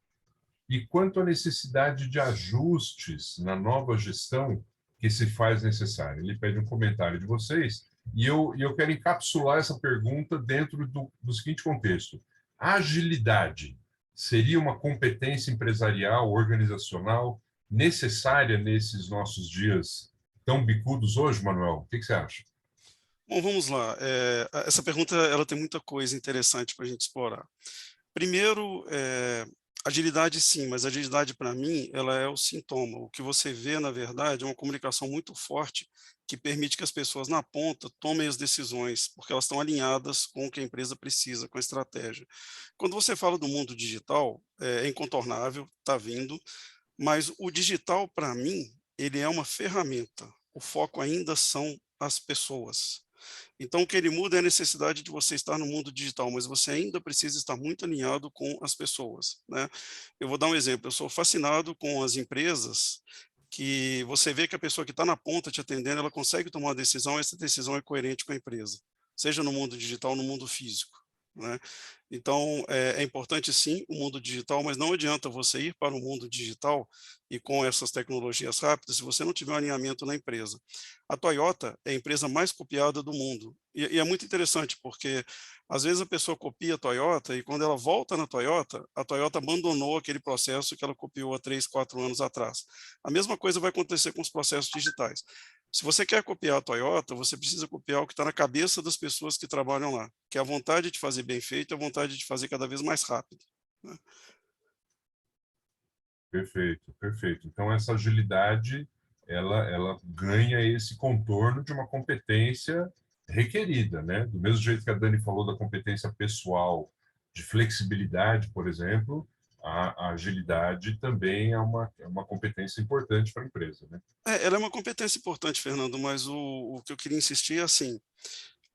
E quanto à necessidade de ajustes na nova gestão que se faz necessária? Ele pede um comentário de vocês, e eu quero encapsular essa pergunta dentro do seguinte contexto: a agilidade seria uma competência empresarial, organizacional, necessária nesses nossos dias tão bicudos hoje, Manuel? O que você acha? Bom, vamos lá. Essa pergunta ela tem muita coisa interessante para a gente explorar. Primeiro, agilidade sim, mas agilidade para mim ela é o sintoma. O que você vê, na verdade, é uma comunicação muito forte que permite que as pessoas na ponta tomem as decisões, porque elas estão alinhadas com o que a empresa precisa, com a estratégia. Quando você fala do mundo digital, é incontornável, está vindo, mas o digital, para mim, ele é uma ferramenta. O foco ainda são as pessoas. Então, o que ele muda é a necessidade de você estar no mundo digital, mas você ainda precisa estar muito alinhado com as pessoas, né? Eu vou dar um exemplo, eu sou fascinado com as empresas que você vê que a pessoa que está na ponta te atendendo, ela consegue tomar uma decisão, essa decisão é coerente com a empresa, seja no mundo digital ou no mundo físico, né? Então, é importante sim o mundo digital, mas não adianta você ir para o mundo digital e com essas tecnologias rápidas se você não tiver um alinhamento na empresa. A Toyota é a empresa mais copiada do mundo, e é muito interessante porque às vezes a pessoa copia a Toyota e quando ela volta na Toyota, a Toyota abandonou aquele processo que ela copiou há 3, 4 anos atrás. A mesma coisa vai acontecer com os processos digitais. Se você quer copiar a Toyota, você precisa copiar o que está na cabeça das pessoas que trabalham lá, que é a vontade de fazer bem feito, a vontade de fazer cada vez mais rápido, né? Perfeito, perfeito. Então, essa agilidade, ela ganha esse contorno de uma competência requerida, né? Do mesmo jeito que a Dani falou da competência pessoal, de flexibilidade, por exemplo, a agilidade também é uma competência importante para a empresa, né? Ela é uma competência importante, Fernando, mas o que eu queria insistir é assim,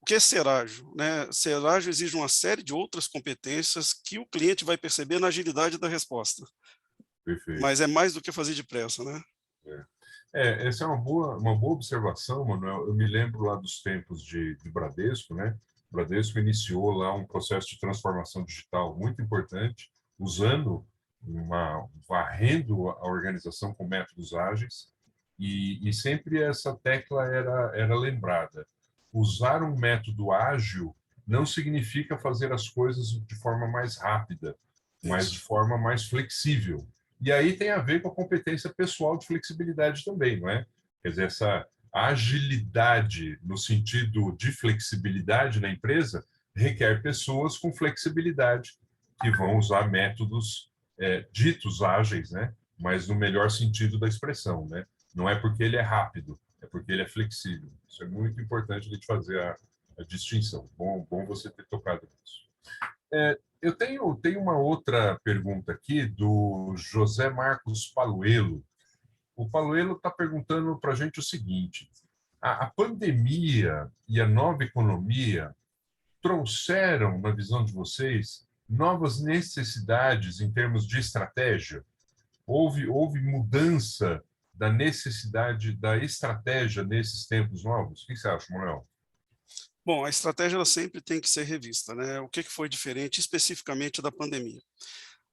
o que é ser ágil, né? Ser ágil exige uma série de outras competências que o cliente vai perceber na agilidade da resposta, Perfeito. mas é mais do que fazer depressa, né? Essa é uma boa observação, Manuel. Eu me lembro lá dos tempos de Bradesco, né? O Bradesco iniciou lá um processo de transformação digital muito importante, varrendo a organização com métodos ágeis, e sempre essa tecla era lembrada. Usar um método ágil não significa fazer as coisas de forma mais rápida, mas de Isso. forma mais flexível. E aí tem a ver com a competência pessoal de flexibilidade também, não é? Quer dizer, essa agilidade no sentido de flexibilidade na empresa requer pessoas com flexibilidade que vão usar métodos ditos ágeis, né? Mas no melhor sentido da expressão, né? Não é porque ele é rápido, é porque ele é flexível. Isso é muito importante a gente fazer a distinção. Bom você ter tocado nisso. Eu tenho uma outra pergunta aqui do José Marcos Paluelo. O Paluelo está perguntando para a gente o seguinte: a pandemia e a nova economia trouxeram, na visão de vocês, novas necessidades em termos de estratégia? Houve mudança da necessidade da estratégia nesses tempos novos? O que você acha, Manuel? Bom, a estratégia ela sempre tem que ser revista, né? O que foi diferente especificamente da pandemia?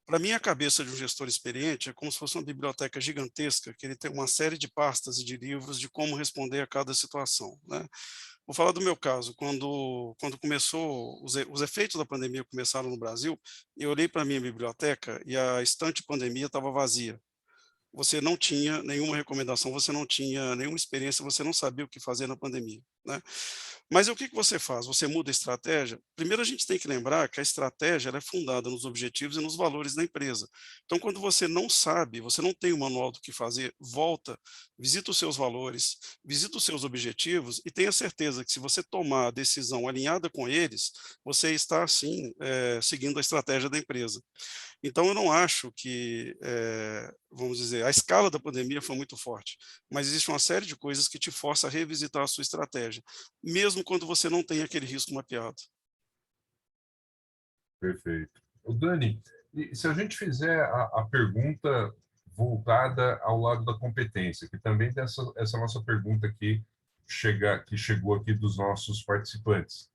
Para mim, a cabeça de um gestor experiente é como se fosse uma biblioteca gigantesca, que ele tem uma série de pastas e de livros de como responder a cada situação, né? Vou falar do meu caso. Quando começou, os efeitos da pandemia começaram no Brasil, eu olhei para a minha biblioteca e a estante pandemia estava vazia. Você não tinha nenhuma recomendação, você não tinha nenhuma experiência, você não sabia o que fazer na pandemia, né? Mas o que você faz? Você muda a estratégia? Primeiro a gente tem que lembrar que a estratégia ela é fundada nos objetivos e nos valores da empresa. Então, quando você não sabe, você não tem o manual do que fazer, volta, visita os seus valores, visita os seus objetivos e tenha certeza que se você tomar a decisão alinhada com eles, você está, sim, seguindo a estratégia da empresa. Então, eu não acho que, vamos dizer, a escala da pandemia foi muito forte, mas existe uma série de coisas que te força a revisitar a sua estratégia, mesmo quando você não tem aquele risco mapeado. Perfeito. O Dani, e se a gente fizer a pergunta voltada ao lado da competência, que também tem essa nossa pergunta aqui, que chegou aqui dos nossos participantes.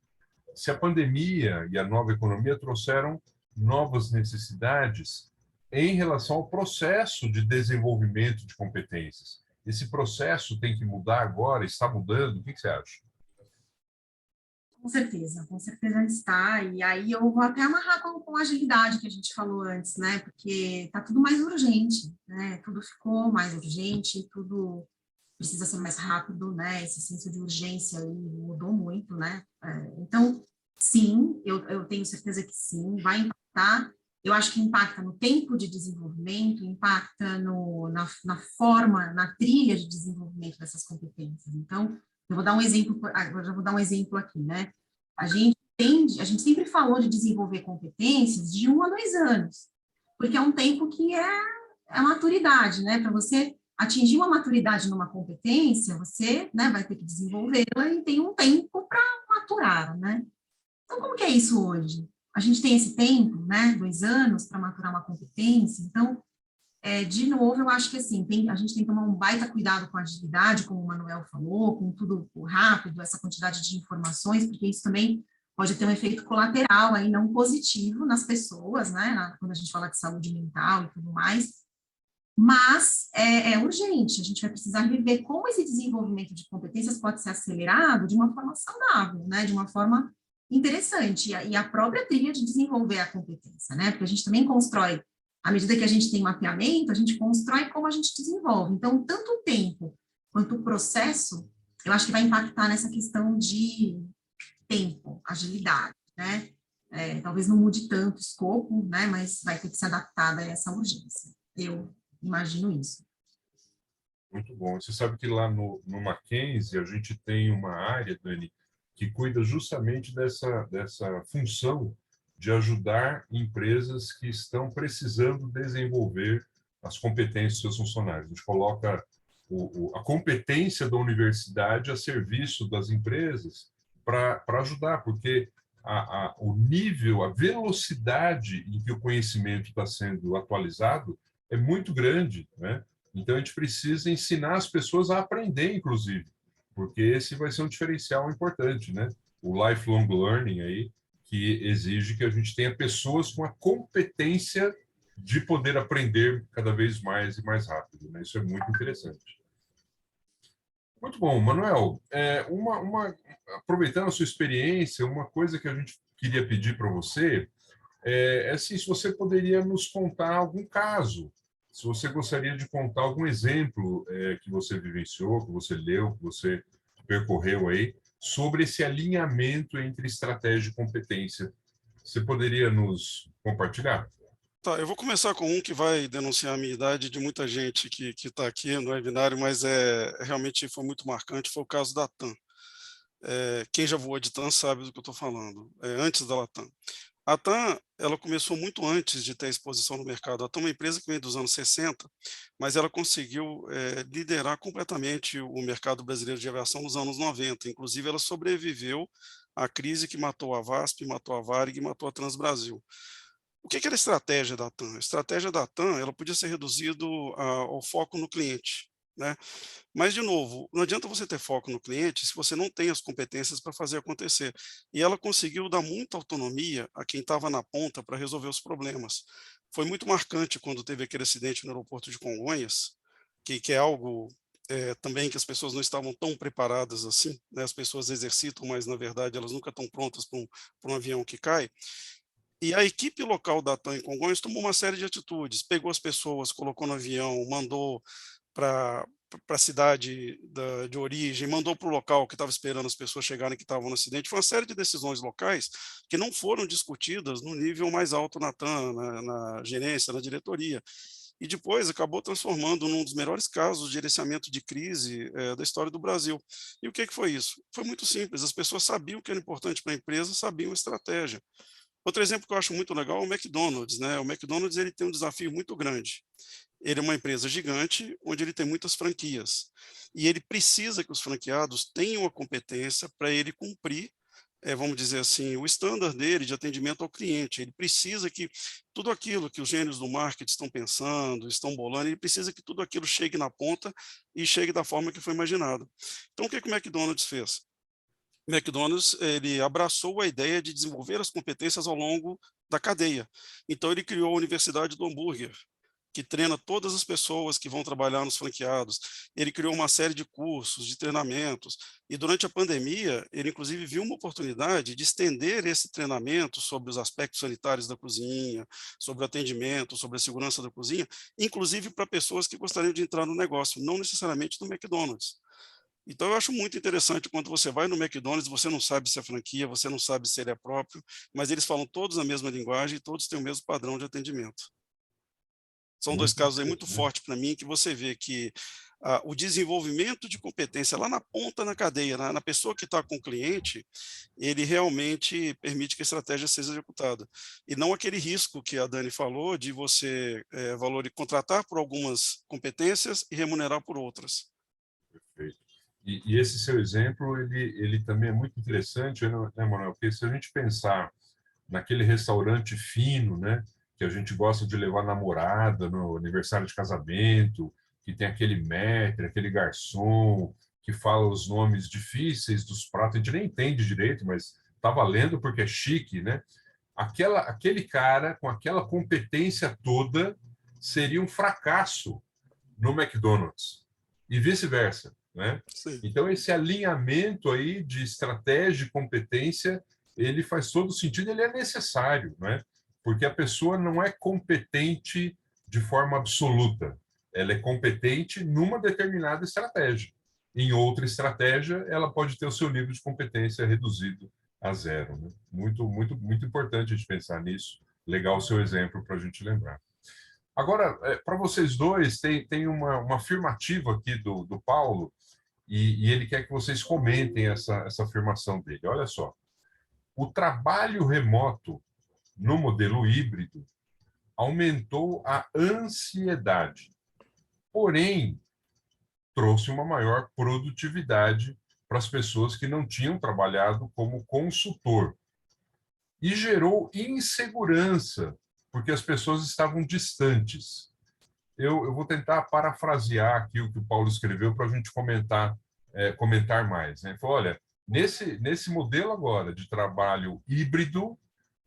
Se a pandemia e a nova economia trouxeram novas necessidades em relação ao processo de desenvolvimento de competências, esse processo tem que mudar agora, está mudando? O que você acha? Com certeza está, e aí eu vou até amarrar com a agilidade que a gente falou antes, né, porque está tudo mais urgente, né, tudo ficou mais urgente, tudo precisa ser mais rápido, né, esse senso de urgência aí mudou muito, né, então, sim, eu tenho certeza que sim, vai impactar, eu acho que impacta no tempo de desenvolvimento, impacta na forma, na trilha de desenvolvimento dessas competências, então, eu vou dar um exemplo, eu já vou dar um exemplo aqui, né? A gente sempre falou de desenvolver competências de 1 a 2 anos, porque é um tempo que é maturidade, né? Para você atingir uma maturidade numa competência, você, né, vai ter que desenvolvê-la e tem um tempo para maturar, né? Então, como que é isso hoje? A gente tem esse tempo, né, 2 anos para maturar uma competência, então, de novo, eu acho que assim, a gente tem que tomar um baita cuidado com a agilidade, como o Manuel falou, com tudo rápido, essa quantidade de informações, porque isso também pode ter um efeito colateral aí, não positivo nas pessoas, né, quando a gente fala de saúde mental e tudo mais, mas é urgente, a gente vai precisar rever como esse desenvolvimento de competências pode ser acelerado de uma forma saudável, né, de uma forma interessante, e a própria trilha de desenvolver a competência, né, porque a gente também constrói, à medida que a gente tem mapeamento, a gente constrói como a gente desenvolve, então, tanto o tempo quanto o processo, eu acho que vai impactar nessa questão de tempo, agilidade, né, talvez não mude tanto o escopo, né, mas vai ter que ser adaptada a essa urgência, eu imagino isso. Muito bom. Você sabe que lá no Mackenzie a gente tem uma área, Dani, que cuida justamente dessa função de ajudar empresas que estão precisando desenvolver as competências dos seus funcionários. A gente coloca a competência da universidade a serviço das empresas para ajudar, porque o nível, a velocidade em que o conhecimento está sendo atualizado é muito grande, né? Então, a gente precisa ensinar as pessoas a aprender, inclusive, porque esse vai ser um diferencial importante, né? O lifelong learning aí, que exige que a gente tenha pessoas com a competência de poder aprender cada vez mais e mais rápido, né? Isso é muito interessante. Muito bom, Manuel. Aproveitando a sua experiência, uma coisa que a gente queria pedir para você assim, se você poderia nos contar algum caso, se você gostaria de contar algum exemplo que você vivenciou, que você leu, que você percorreu aí, sobre esse alinhamento entre estratégia e competência. Você poderia nos compartilhar? Tá, eu vou começar com um que vai denunciar a minha idade de muita gente que está aqui no webinário, mas realmente foi muito marcante, foi o caso da TAM. Quem já voou de TAM sabe do que eu estou falando, antes da Latam. A TAM, ela começou muito antes de ter exposição no mercado. A TAM é uma empresa que vem dos anos 60, mas ela conseguiu liderar completamente o mercado brasileiro de aviação nos anos 90. Inclusive, ela sobreviveu à crise que matou a VASP, matou a Varig e matou a Transbrasil. O que era a estratégia da TAM? A estratégia da TAM, ela podia ser reduzido ao foco no cliente, né? Mas, de novo, não adianta você ter foco no cliente se você não tem as competências para fazer acontecer. E ela conseguiu dar muita autonomia a quem estava na ponta para resolver os problemas. Foi muito marcante quando teve aquele acidente no aeroporto de Congonhas, que é algo também que as pessoas não estavam tão preparadas assim, né? As pessoas exercitam, mas, na verdade, elas nunca estão prontas para um avião que cai. E a equipe local da TAM em Congonhas tomou uma série de atitudes, pegou as pessoas, colocou no avião, mandou para a cidade de origem, mandou para o local que estava esperando as pessoas chegarem que estavam no acidente. Foi uma série de decisões locais que não foram discutidas no nível mais alto na TAM, na gerência, na diretoria. E depois acabou transformando num dos melhores casos de gerenciamento de crise da história do Brasil. E o que foi isso? Foi muito simples, as pessoas sabiam o que era importante para a empresa, sabiam a estratégia. Outro exemplo que eu acho muito legal é o McDonald's, né? O McDonald's ele tem um desafio muito grande. Ele é uma empresa gigante, onde ele tem muitas franquias. E ele precisa que os franqueados tenham a competência para ele cumprir, vamos dizer assim, o estándar dele de atendimento ao cliente. Ele precisa que tudo aquilo que os gênios do marketing estão pensando, estão bolando, ele precisa que tudo aquilo chegue na ponta e chegue da forma que foi imaginado. Então, o que o McDonald's fez? O McDonald's ele abraçou a ideia de desenvolver as competências ao longo da cadeia. Então, ele criou a Universidade do Hambúrguer, que treina todas as pessoas que vão trabalhar nos franqueados. Ele criou uma série de cursos, de treinamentos, e durante a pandemia, ele inclusive viu uma oportunidade de estender esse treinamento sobre os aspectos sanitários da cozinha, sobre o atendimento, sobre a segurança da cozinha, inclusive para pessoas que gostariam de entrar no negócio, não necessariamente no McDonald's. Então, eu acho muito interessante quando você vai no McDonald's, você não sabe se é franquia, você não sabe se ele é próprio, mas eles falam todos a mesma linguagem e todos têm o mesmo padrão de atendimento. São dois Muito casos aí muito interessante. fortes para mim, que você vê que o desenvolvimento de competência lá na ponta, na cadeia, na pessoa que está com o cliente, ele realmente permite que a estratégia seja executada. E não aquele risco que a Dani falou de você contratar por algumas competências e remunerar por outras. Perfeito. E esse seu exemplo, ele também é muito interessante, né, Manuel? Porque se a gente pensar naquele restaurante fino, né, que a gente gosta de levar namorada no aniversário de casamento, que tem aquele maître, aquele garçom, que fala os nomes difíceis dos pratos, a gente nem entende direito, mas tá valendo porque é chique, né? Aquele cara com aquela competência toda seria um fracasso no McDonald's e vice-versa, né? Sim. Então esse alinhamento aí de estratégia e competência, ele faz todo sentido, ele é necessário, né? Porque a pessoa não é competente de forma absoluta, ela é competente numa determinada estratégia. Em outra estratégia, ela pode ter o seu nível de competência reduzido a zero, né? Muito, muito, muito importante a gente pensar nisso. Legal o seu exemplo para a gente lembrar. Agora, para vocês dois, tem uma afirmativa aqui do Paulo, e ele quer que vocês comentem essa afirmação dele. Olha só. O trabalho remoto no modelo híbrido aumentou a ansiedade, porém, trouxe uma maior produtividade para as pessoas que não tinham trabalhado como consultor. E gerou insegurança, porque as pessoas estavam distantes. Eu vou tentar parafrasear aqui o que o Paulo escreveu para a gente comentar mais. Né? Ele falou, olha, nesse modelo agora de trabalho híbrido,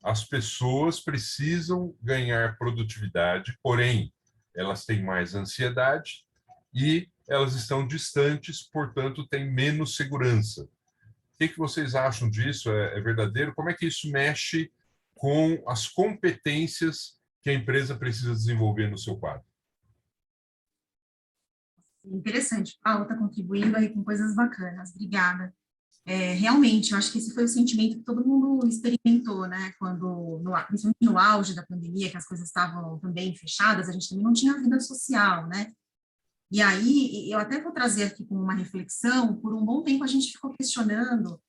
as pessoas precisam ganhar produtividade, porém, elas têm mais ansiedade e elas estão distantes, portanto, têm menos segurança. O que vocês acham disso? É verdadeiro? Como é que isso mexe com as competências que a empresa precisa desenvolver no seu quadro? Interessante. Paulo está contribuindo aí com coisas bacanas. Obrigada. Realmente, eu acho que esse foi o sentimento que todo mundo experimentou, né? Principalmente no auge da pandemia, que as coisas estavam também fechadas, a gente também não tinha vida social, né? E aí, eu até vou trazer aqui como uma reflexão, por um bom tempo a gente ficou questionando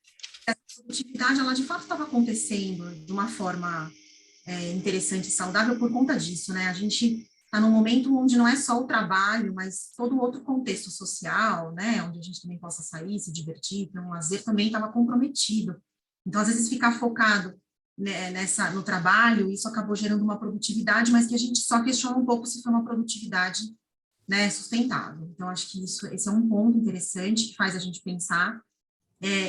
se essa produtividade, ela de fato estava acontecendo de uma forma interessante e saudável por conta disso, né? A gente está num momento onde não é só o trabalho, mas todo outro contexto social, né? Onde a gente também possa sair, se divertir, ter um lazer também estava comprometido. Então, às vezes, ficar focado, né, no trabalho, isso acabou gerando uma produtividade, mas que a gente só questiona um pouco se foi uma produtividade, né, sustentável. Então, acho que esse é um ponto interessante que faz a gente pensar.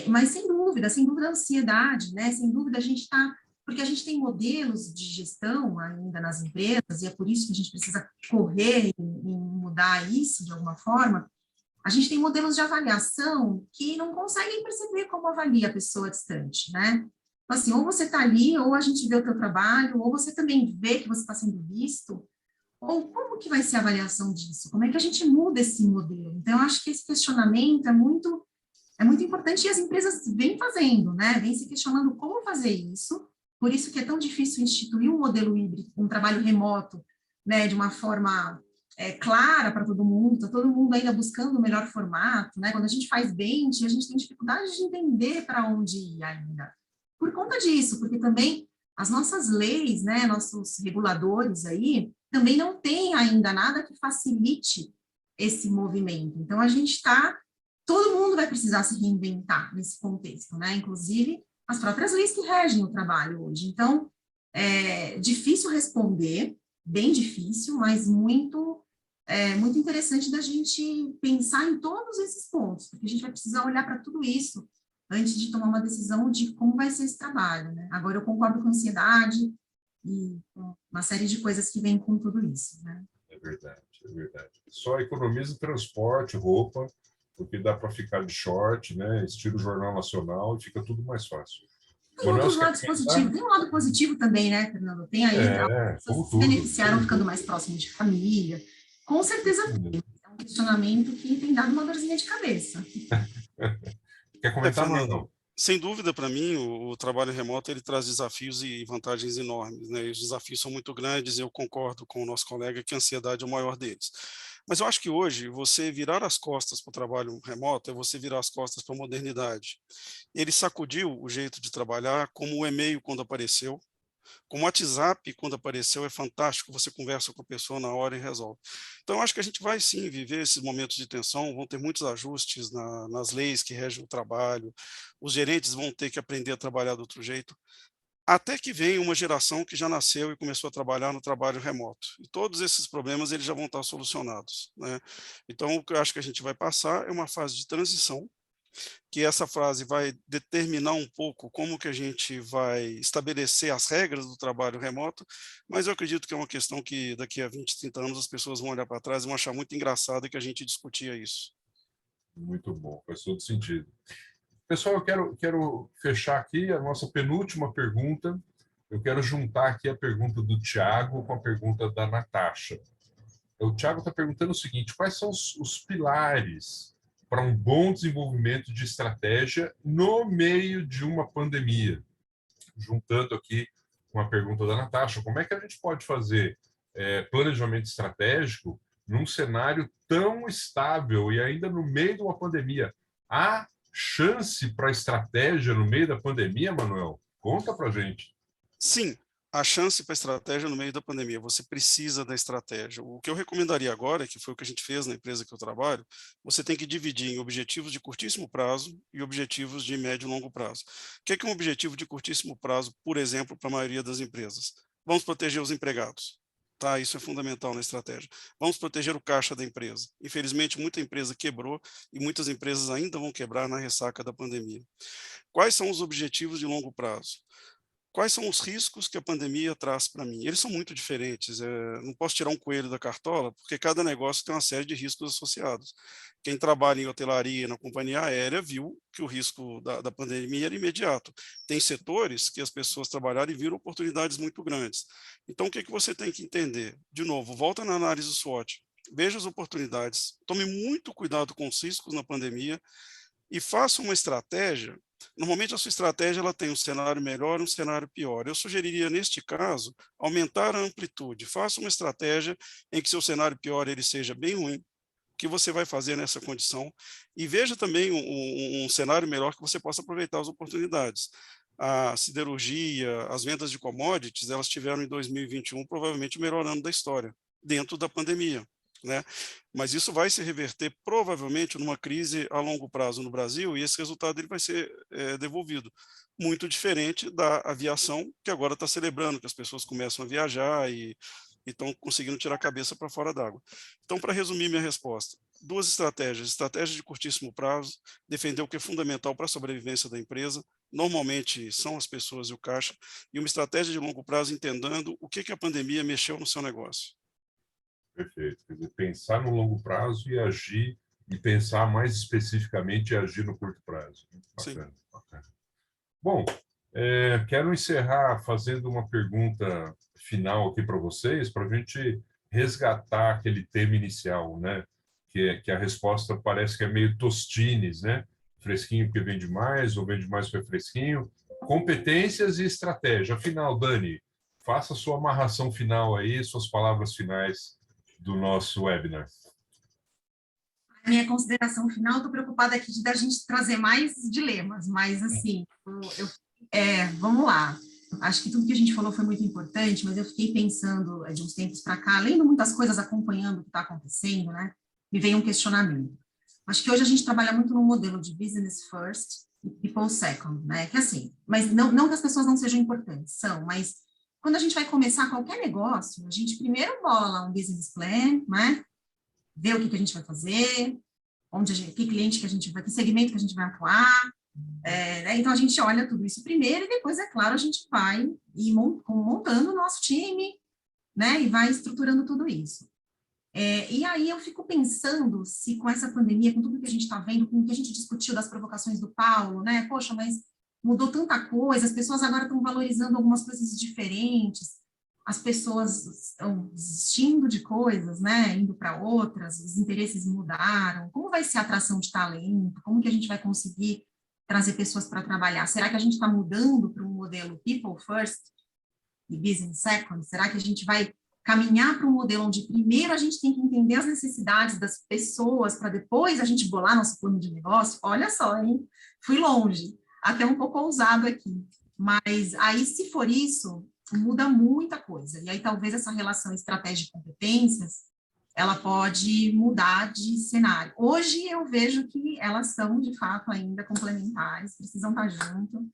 Mas, sem dúvida, a ansiedade, né? Sem dúvida, a gente está... Porque a gente tem modelos de gestão ainda nas empresas, e é por isso que a gente precisa correr e mudar isso de alguma forma. A gente tem modelos de avaliação que não conseguem perceber como avalia a pessoa distante, né? Então, assim, ou você está ali, ou a gente vê o teu trabalho, ou você também vê que você está sendo visto, ou como que vai ser a avaliação disso? Como é que a gente muda esse modelo? Então, eu acho que esse questionamento é muito importante e as empresas vêm fazendo, né? Vêm se questionando como fazer isso. Por isso que é tão difícil instituir um modelo híbrido, um trabalho remoto, né, de uma forma clara para todo mundo, está todo mundo ainda buscando o melhor formato, né? Quando a gente faz bench, a gente tem dificuldade de entender para onde ir ainda. Por conta disso, porque também as nossas leis, né, nossos reguladores aí, também não têm ainda nada que facilite esse movimento. Então, todo mundo vai precisar se reinventar nesse contexto, né? Inclusive as próprias leis que regem o trabalho hoje. Então, é difícil responder, bem difícil, mas muito interessante da gente pensar em todos esses pontos, porque a gente vai precisar olhar para tudo isso antes de tomar uma decisão de como vai ser esse trabalho, né? Agora, eu concordo com a ansiedade e uma série de coisas que vêm com tudo isso, né? É verdade, é verdade. Só economiza transporte, roupa, porque dá para ficar de short, né? Estilo Jornal Nacional, e fica tudo mais fácil. Tem outros lados positivos. Tem um lado positivo também, né, Fernando? Tem aí pessoas que se beneficiaram ficando mais próximo de família. Com certeza tem. É um questionamento que tem dado uma dorzinha de cabeça. Quer comentar, Fernando? Sem dúvida, para mim, o trabalho remoto ele traz desafios e vantagens enormes, né? E os desafios são muito grandes, e eu concordo com o nosso colega que a ansiedade é o maior deles. Mas eu acho que hoje você virar as costas para o trabalho remoto é você virar as costas para a modernidade. Ele sacudiu o jeito de trabalhar, como o e-mail quando apareceu, como o WhatsApp quando apareceu, é fantástico, você conversa com a pessoa na hora e resolve. Então eu acho que a gente vai sim viver esses momentos de tensão, vão ter muitos ajustes nas leis que regem o trabalho, os gerentes vão ter que aprender a trabalhar de outro jeito, até que venha uma geração que já nasceu e começou a trabalhar no trabalho remoto. E todos esses problemas eles já vão estar solucionados, né. Então o que eu acho que a gente vai passar é uma fase de transição, que essa fase vai determinar um pouco como que a gente vai estabelecer as regras do trabalho remoto, mas eu acredito que é uma questão que daqui a 20, 30 anos as pessoas vão olhar para trás e vão achar muito engraçado que a gente discutia isso. Muito bom, faz todo sentido. Pessoal, eu quero fechar aqui a nossa penúltima pergunta. Eu quero juntar aqui a pergunta do Tiago com a pergunta da Natasha. O Tiago está perguntando o seguinte: quais são os pilares para um bom desenvolvimento de estratégia no meio de uma pandemia? Juntando aqui com a pergunta da Natasha, como é que a gente pode fazer planejamento estratégico num cenário tão estável e ainda no meio de uma pandemia? Há chance para estratégia no meio da pandemia, Manuel? Conta para gente. Sim, a chance para estratégia no meio da pandemia, você precisa da estratégia. O que eu recomendaria agora, que foi o que a gente fez na empresa que eu trabalho, você tem que dividir em objetivos de curtíssimo prazo e objetivos de médio e longo prazo. O que é um objetivo de curtíssimo prazo, por exemplo, para a maioria das empresas? Vamos proteger os empregados. Tá, isso é fundamental na estratégia. Vamos proteger o caixa da empresa. Infelizmente, muita empresa quebrou e muitas empresas ainda vão quebrar na ressaca da pandemia. Quais são os objetivos de longo prazo? Quais são os riscos que a pandemia traz para mim? Eles são muito diferentes. Não posso tirar um coelho da cartola, porque cada negócio tem uma série de riscos associados. Quem trabalha em hotelaria, na companhia aérea, viu que o risco da pandemia era imediato. Tem setores que as pessoas trabalharam e viram oportunidades muito grandes. Então, o que você tem que entender? De novo, volta na análise SWOT. Veja as oportunidades. Tome muito cuidado com os riscos na pandemia e faça uma estratégia. Normalmente a sua estratégia ela tem um cenário melhor e um cenário pior. Eu sugeriria, neste caso, aumentar a amplitude. Faça uma estratégia em que seu cenário pior ele seja bem ruim, o que você vai fazer nessa condição, e veja também um cenário melhor que você possa aproveitar as oportunidades. A siderurgia, as vendas de commodities, elas tiveram em 2021 provavelmente o melhor ano da história, dentro da pandemia, né? Mas isso vai se reverter provavelmente numa crise a longo prazo no Brasil e esse resultado ele vai ser devolvido. Muito diferente da aviação, que agora está celebrando, que as pessoas começam a viajar e estão conseguindo tirar a cabeça para fora d'água. Então, para resumir minha resposta, duas estratégias. Estratégia de curtíssimo prazo, defender o que é fundamental para a sobrevivência da empresa, normalmente são as pessoas e o caixa, e uma estratégia de longo prazo entendendo o que a pandemia mexeu no seu negócio. Perfeito. Quer dizer, pensar no longo prazo e agir, e pensar mais especificamente e agir no curto prazo. Bacana, Sim. bacana. Bom, quero encerrar fazendo uma pergunta final aqui para vocês, para a gente resgatar aquele tema inicial, né? Que a resposta parece que é meio tostines, né? Fresquinho porque vende mais, ou vende mais porque é fresquinho. Competências e estratégia. Afinal, Dani, faça sua amarração final aí, suas palavras finais do nosso webinar. A minha consideração final, estou preocupada aqui da gente trazer mais dilemas, mas assim, vamos lá. Acho que tudo que a gente falou foi muito importante, mas eu fiquei pensando de uns tempos para cá, lendo muitas coisas, acompanhando o que está acontecendo, né? Me veio um questionamento. Acho que hoje a gente trabalha muito no modelo de business first e people second, né? Que assim, mas não que as pessoas não sejam importantes, são, mas quando a gente vai começar qualquer negócio, a gente primeiro bola lá um business plan, né? Vê o que a gente vai fazer, que cliente que a gente vai, que segmento que a gente vai atuar. Né? Então, a gente olha tudo isso primeiro e depois, é claro, a gente vai montando o nosso time, né? E vai estruturando tudo isso. E aí eu fico pensando se com essa pandemia, com tudo que a gente está vendo, com o que a gente discutiu das provocações do Paulo, né? Poxa, mas mudou tanta coisa, as pessoas agora estão valorizando algumas coisas diferentes, as pessoas estão desistindo de coisas, né? Indo para outras, os interesses mudaram. Como vai ser a atração de talento? Como que a gente vai conseguir trazer pessoas para trabalhar? Será que a gente está mudando para um modelo people first e business second? Será que a gente vai caminhar para um modelo onde primeiro a gente tem que entender as necessidades das pessoas para depois a gente bolar nosso plano de negócio, olha só, hein? Fui longe, até um pouco ousado aqui. Mas aí, se for isso, muda muita coisa. E aí, talvez essa relação estratégia e competências, ela pode mudar de cenário. Hoje, eu vejo que elas são, de fato, ainda complementares, precisam estar junto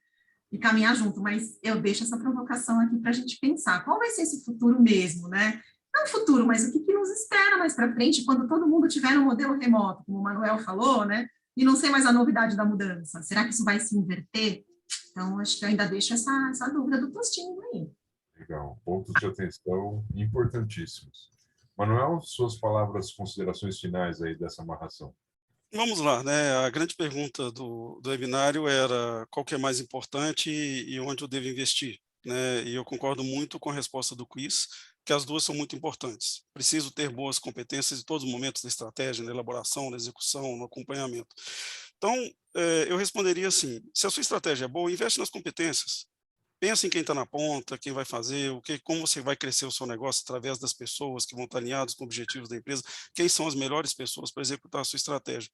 e caminhar junto, mas eu deixo essa provocação aqui para a gente pensar, qual vai ser esse futuro mesmo, né? Não futuro, mas o que nos espera mais para frente, quando todo mundo tiver um modelo remoto, como o Manuel falou, né? E não sei mais a novidade da mudança. Será que isso vai se inverter? Então, acho que eu ainda deixo essa dúvida do Tostino aí. Legal, pontos de atenção importantíssimos. Manuel, suas palavras, considerações finais aí dessa amarração. Vamos lá, né? A grande pergunta do webinário era qual que é mais importante e onde eu devo investir, né? E eu concordo muito com a resposta do quiz, que as duas são muito importantes. Preciso ter boas competências em todos os momentos da estratégia, na elaboração, na execução, no acompanhamento. Então, eu responderia assim, se a sua estratégia é boa, investe nas competências. Pensa em quem está na ponta, quem vai fazer, como você vai crescer o seu negócio através das pessoas que vão estar alinhadas com objetivos da empresa, quem são as melhores pessoas para executar a sua estratégia.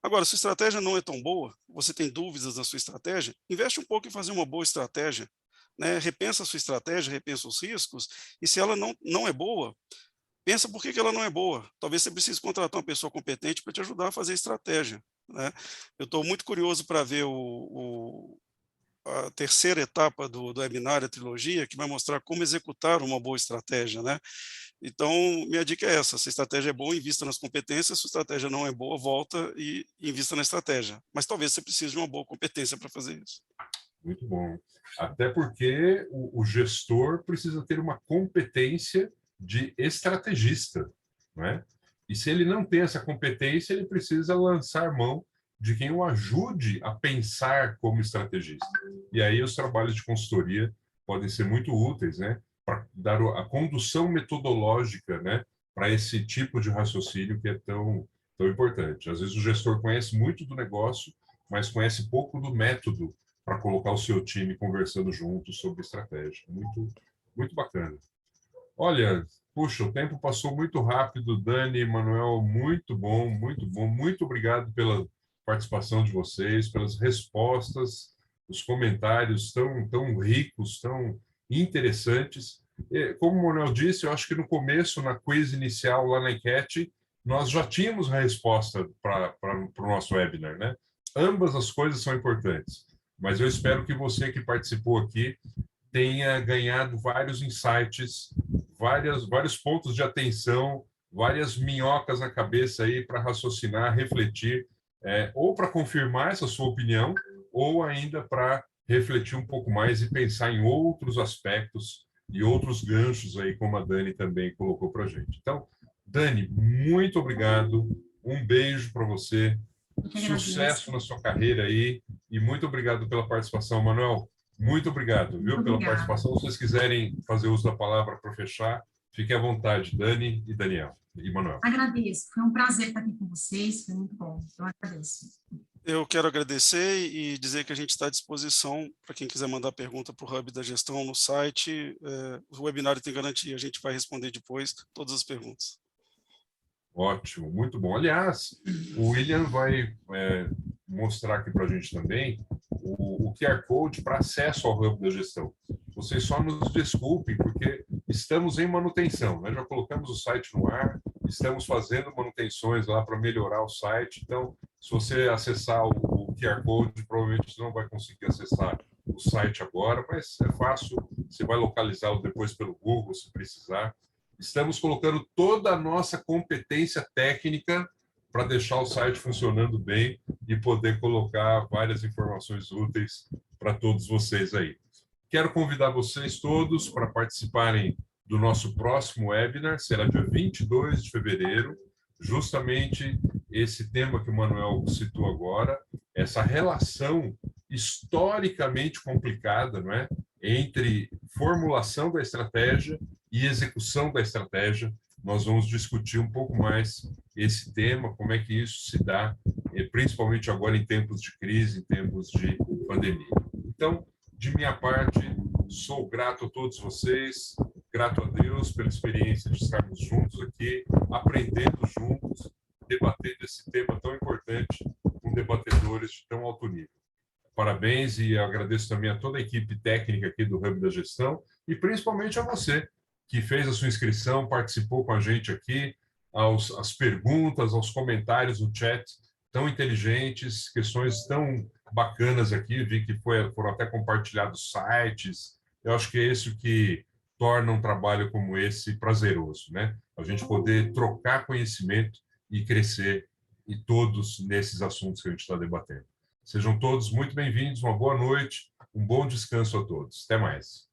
Agora, se a estratégia não é tão boa, você tem dúvidas na sua estratégia, investe um pouco em fazer uma boa estratégia, né? Repensa a sua estratégia, repensa os riscos, e se ela não é boa, pensa por que ela não é boa. Talvez você precise contratar uma pessoa competente para te ajudar a fazer a estratégia, né? Eu estou muito curioso para ver a terceira etapa do webinar, a trilogia, que vai mostrar como executar uma boa estratégia, né? Então, minha dica é essa, se a estratégia é boa, invista nas competências, se a estratégia não é boa, volta e invista na estratégia. Mas talvez você precise de uma boa competência para fazer isso. Muito bom. Até porque o gestor precisa ter uma competência de estrategista, não é? E se ele não tem essa competência, ele precisa lançar mão de quem o ajude a pensar como estrategista. E aí os trabalhos de consultoria podem ser muito úteis, né? Para dar a condução metodológica, né? Para esse tipo de raciocínio que é tão importante. Às vezes o gestor conhece muito do negócio, mas conhece pouco do método para colocar o seu time conversando juntos sobre estratégia. Muito, muito bacana. Olha, puxa, o tempo passou muito rápido, Dani e Manuel, muito bom, muito bom. Muito obrigado pela participação de vocês, pelas respostas, os comentários tão ricos, tão interessantes. Como o Manuel disse, eu acho que no começo, na quiz inicial, lá na enquete, nós já tínhamos a resposta para o nosso webinar, né? Ambas as coisas são importantes, mas eu espero que você que participou aqui tenha ganhado vários insights, vários pontos de atenção, várias minhocas na cabeça aí para raciocinar, refletir, ou para confirmar essa sua opinião, ou ainda para refletir um pouco mais e pensar em outros aspectos e outros ganchos aí, como a Dani também colocou para a gente. Então, Dani, muito obrigado, um beijo para você, sucesso na sua carreira aí, e muito obrigado pela participação, Manuel. Muito obrigado, viu, pela participação. Se vocês quiserem fazer uso da palavra para fechar, fiquem à vontade, Dani e Daniel e Manuel. Agradeço, foi um prazer estar aqui com vocês, foi muito bom, eu agradeço. Eu quero agradecer e dizer que a gente está à disposição para quem quiser mandar pergunta para o Hub da Gestão no site. O webinário tem garantia, a gente vai responder depois todas as perguntas. Ótimo, muito bom. Aliás, o William vai mostrar aqui para a gente também o QR Code para acesso ao Hub da Gestão. Vocês só nos desculpem, porque estamos em manutenção, né? Já colocamos o site no ar, estamos fazendo manutenções lá para melhorar o site. Então, se você acessar o QR Code, provavelmente você não vai conseguir acessar o site agora, mas é fácil, você vai localizá-lo depois pelo Google, se precisar. Estamos colocando toda a nossa competência técnica para deixar o site funcionando bem e poder colocar várias informações úteis para todos vocês aí. Quero convidar vocês todos para participarem do nosso próximo webinar, será dia 22 de fevereiro, justamente esse tema que o Manuel citou agora, essa relação historicamente complicada, não é? Entre formulação da estratégia e execução da estratégia. Nós vamos discutir um pouco mais esse tema, como é que isso se dá, principalmente agora em tempos de crise, em tempos de pandemia. Então, de minha parte, sou grato a todos vocês, grato a Deus pela experiência de estarmos juntos aqui, aprendendo juntos, debatendo esse tema tão importante com debatedores de tão alto nível. Parabéns e agradeço também a toda a equipe técnica aqui do Hub da Gestão e principalmente a você que fez a sua inscrição, participou com a gente aqui, as perguntas, aos comentários no chat tão inteligentes, questões tão bacanas aqui, vi que foram até compartilhados sites. Eu acho que é isso que torna um trabalho como esse prazeroso, né? A gente poder trocar conhecimento e crescer, e todos nesses assuntos que a gente está debatendo. Sejam todos muito bem-vindos, uma boa noite, um bom descanso a todos. Até mais.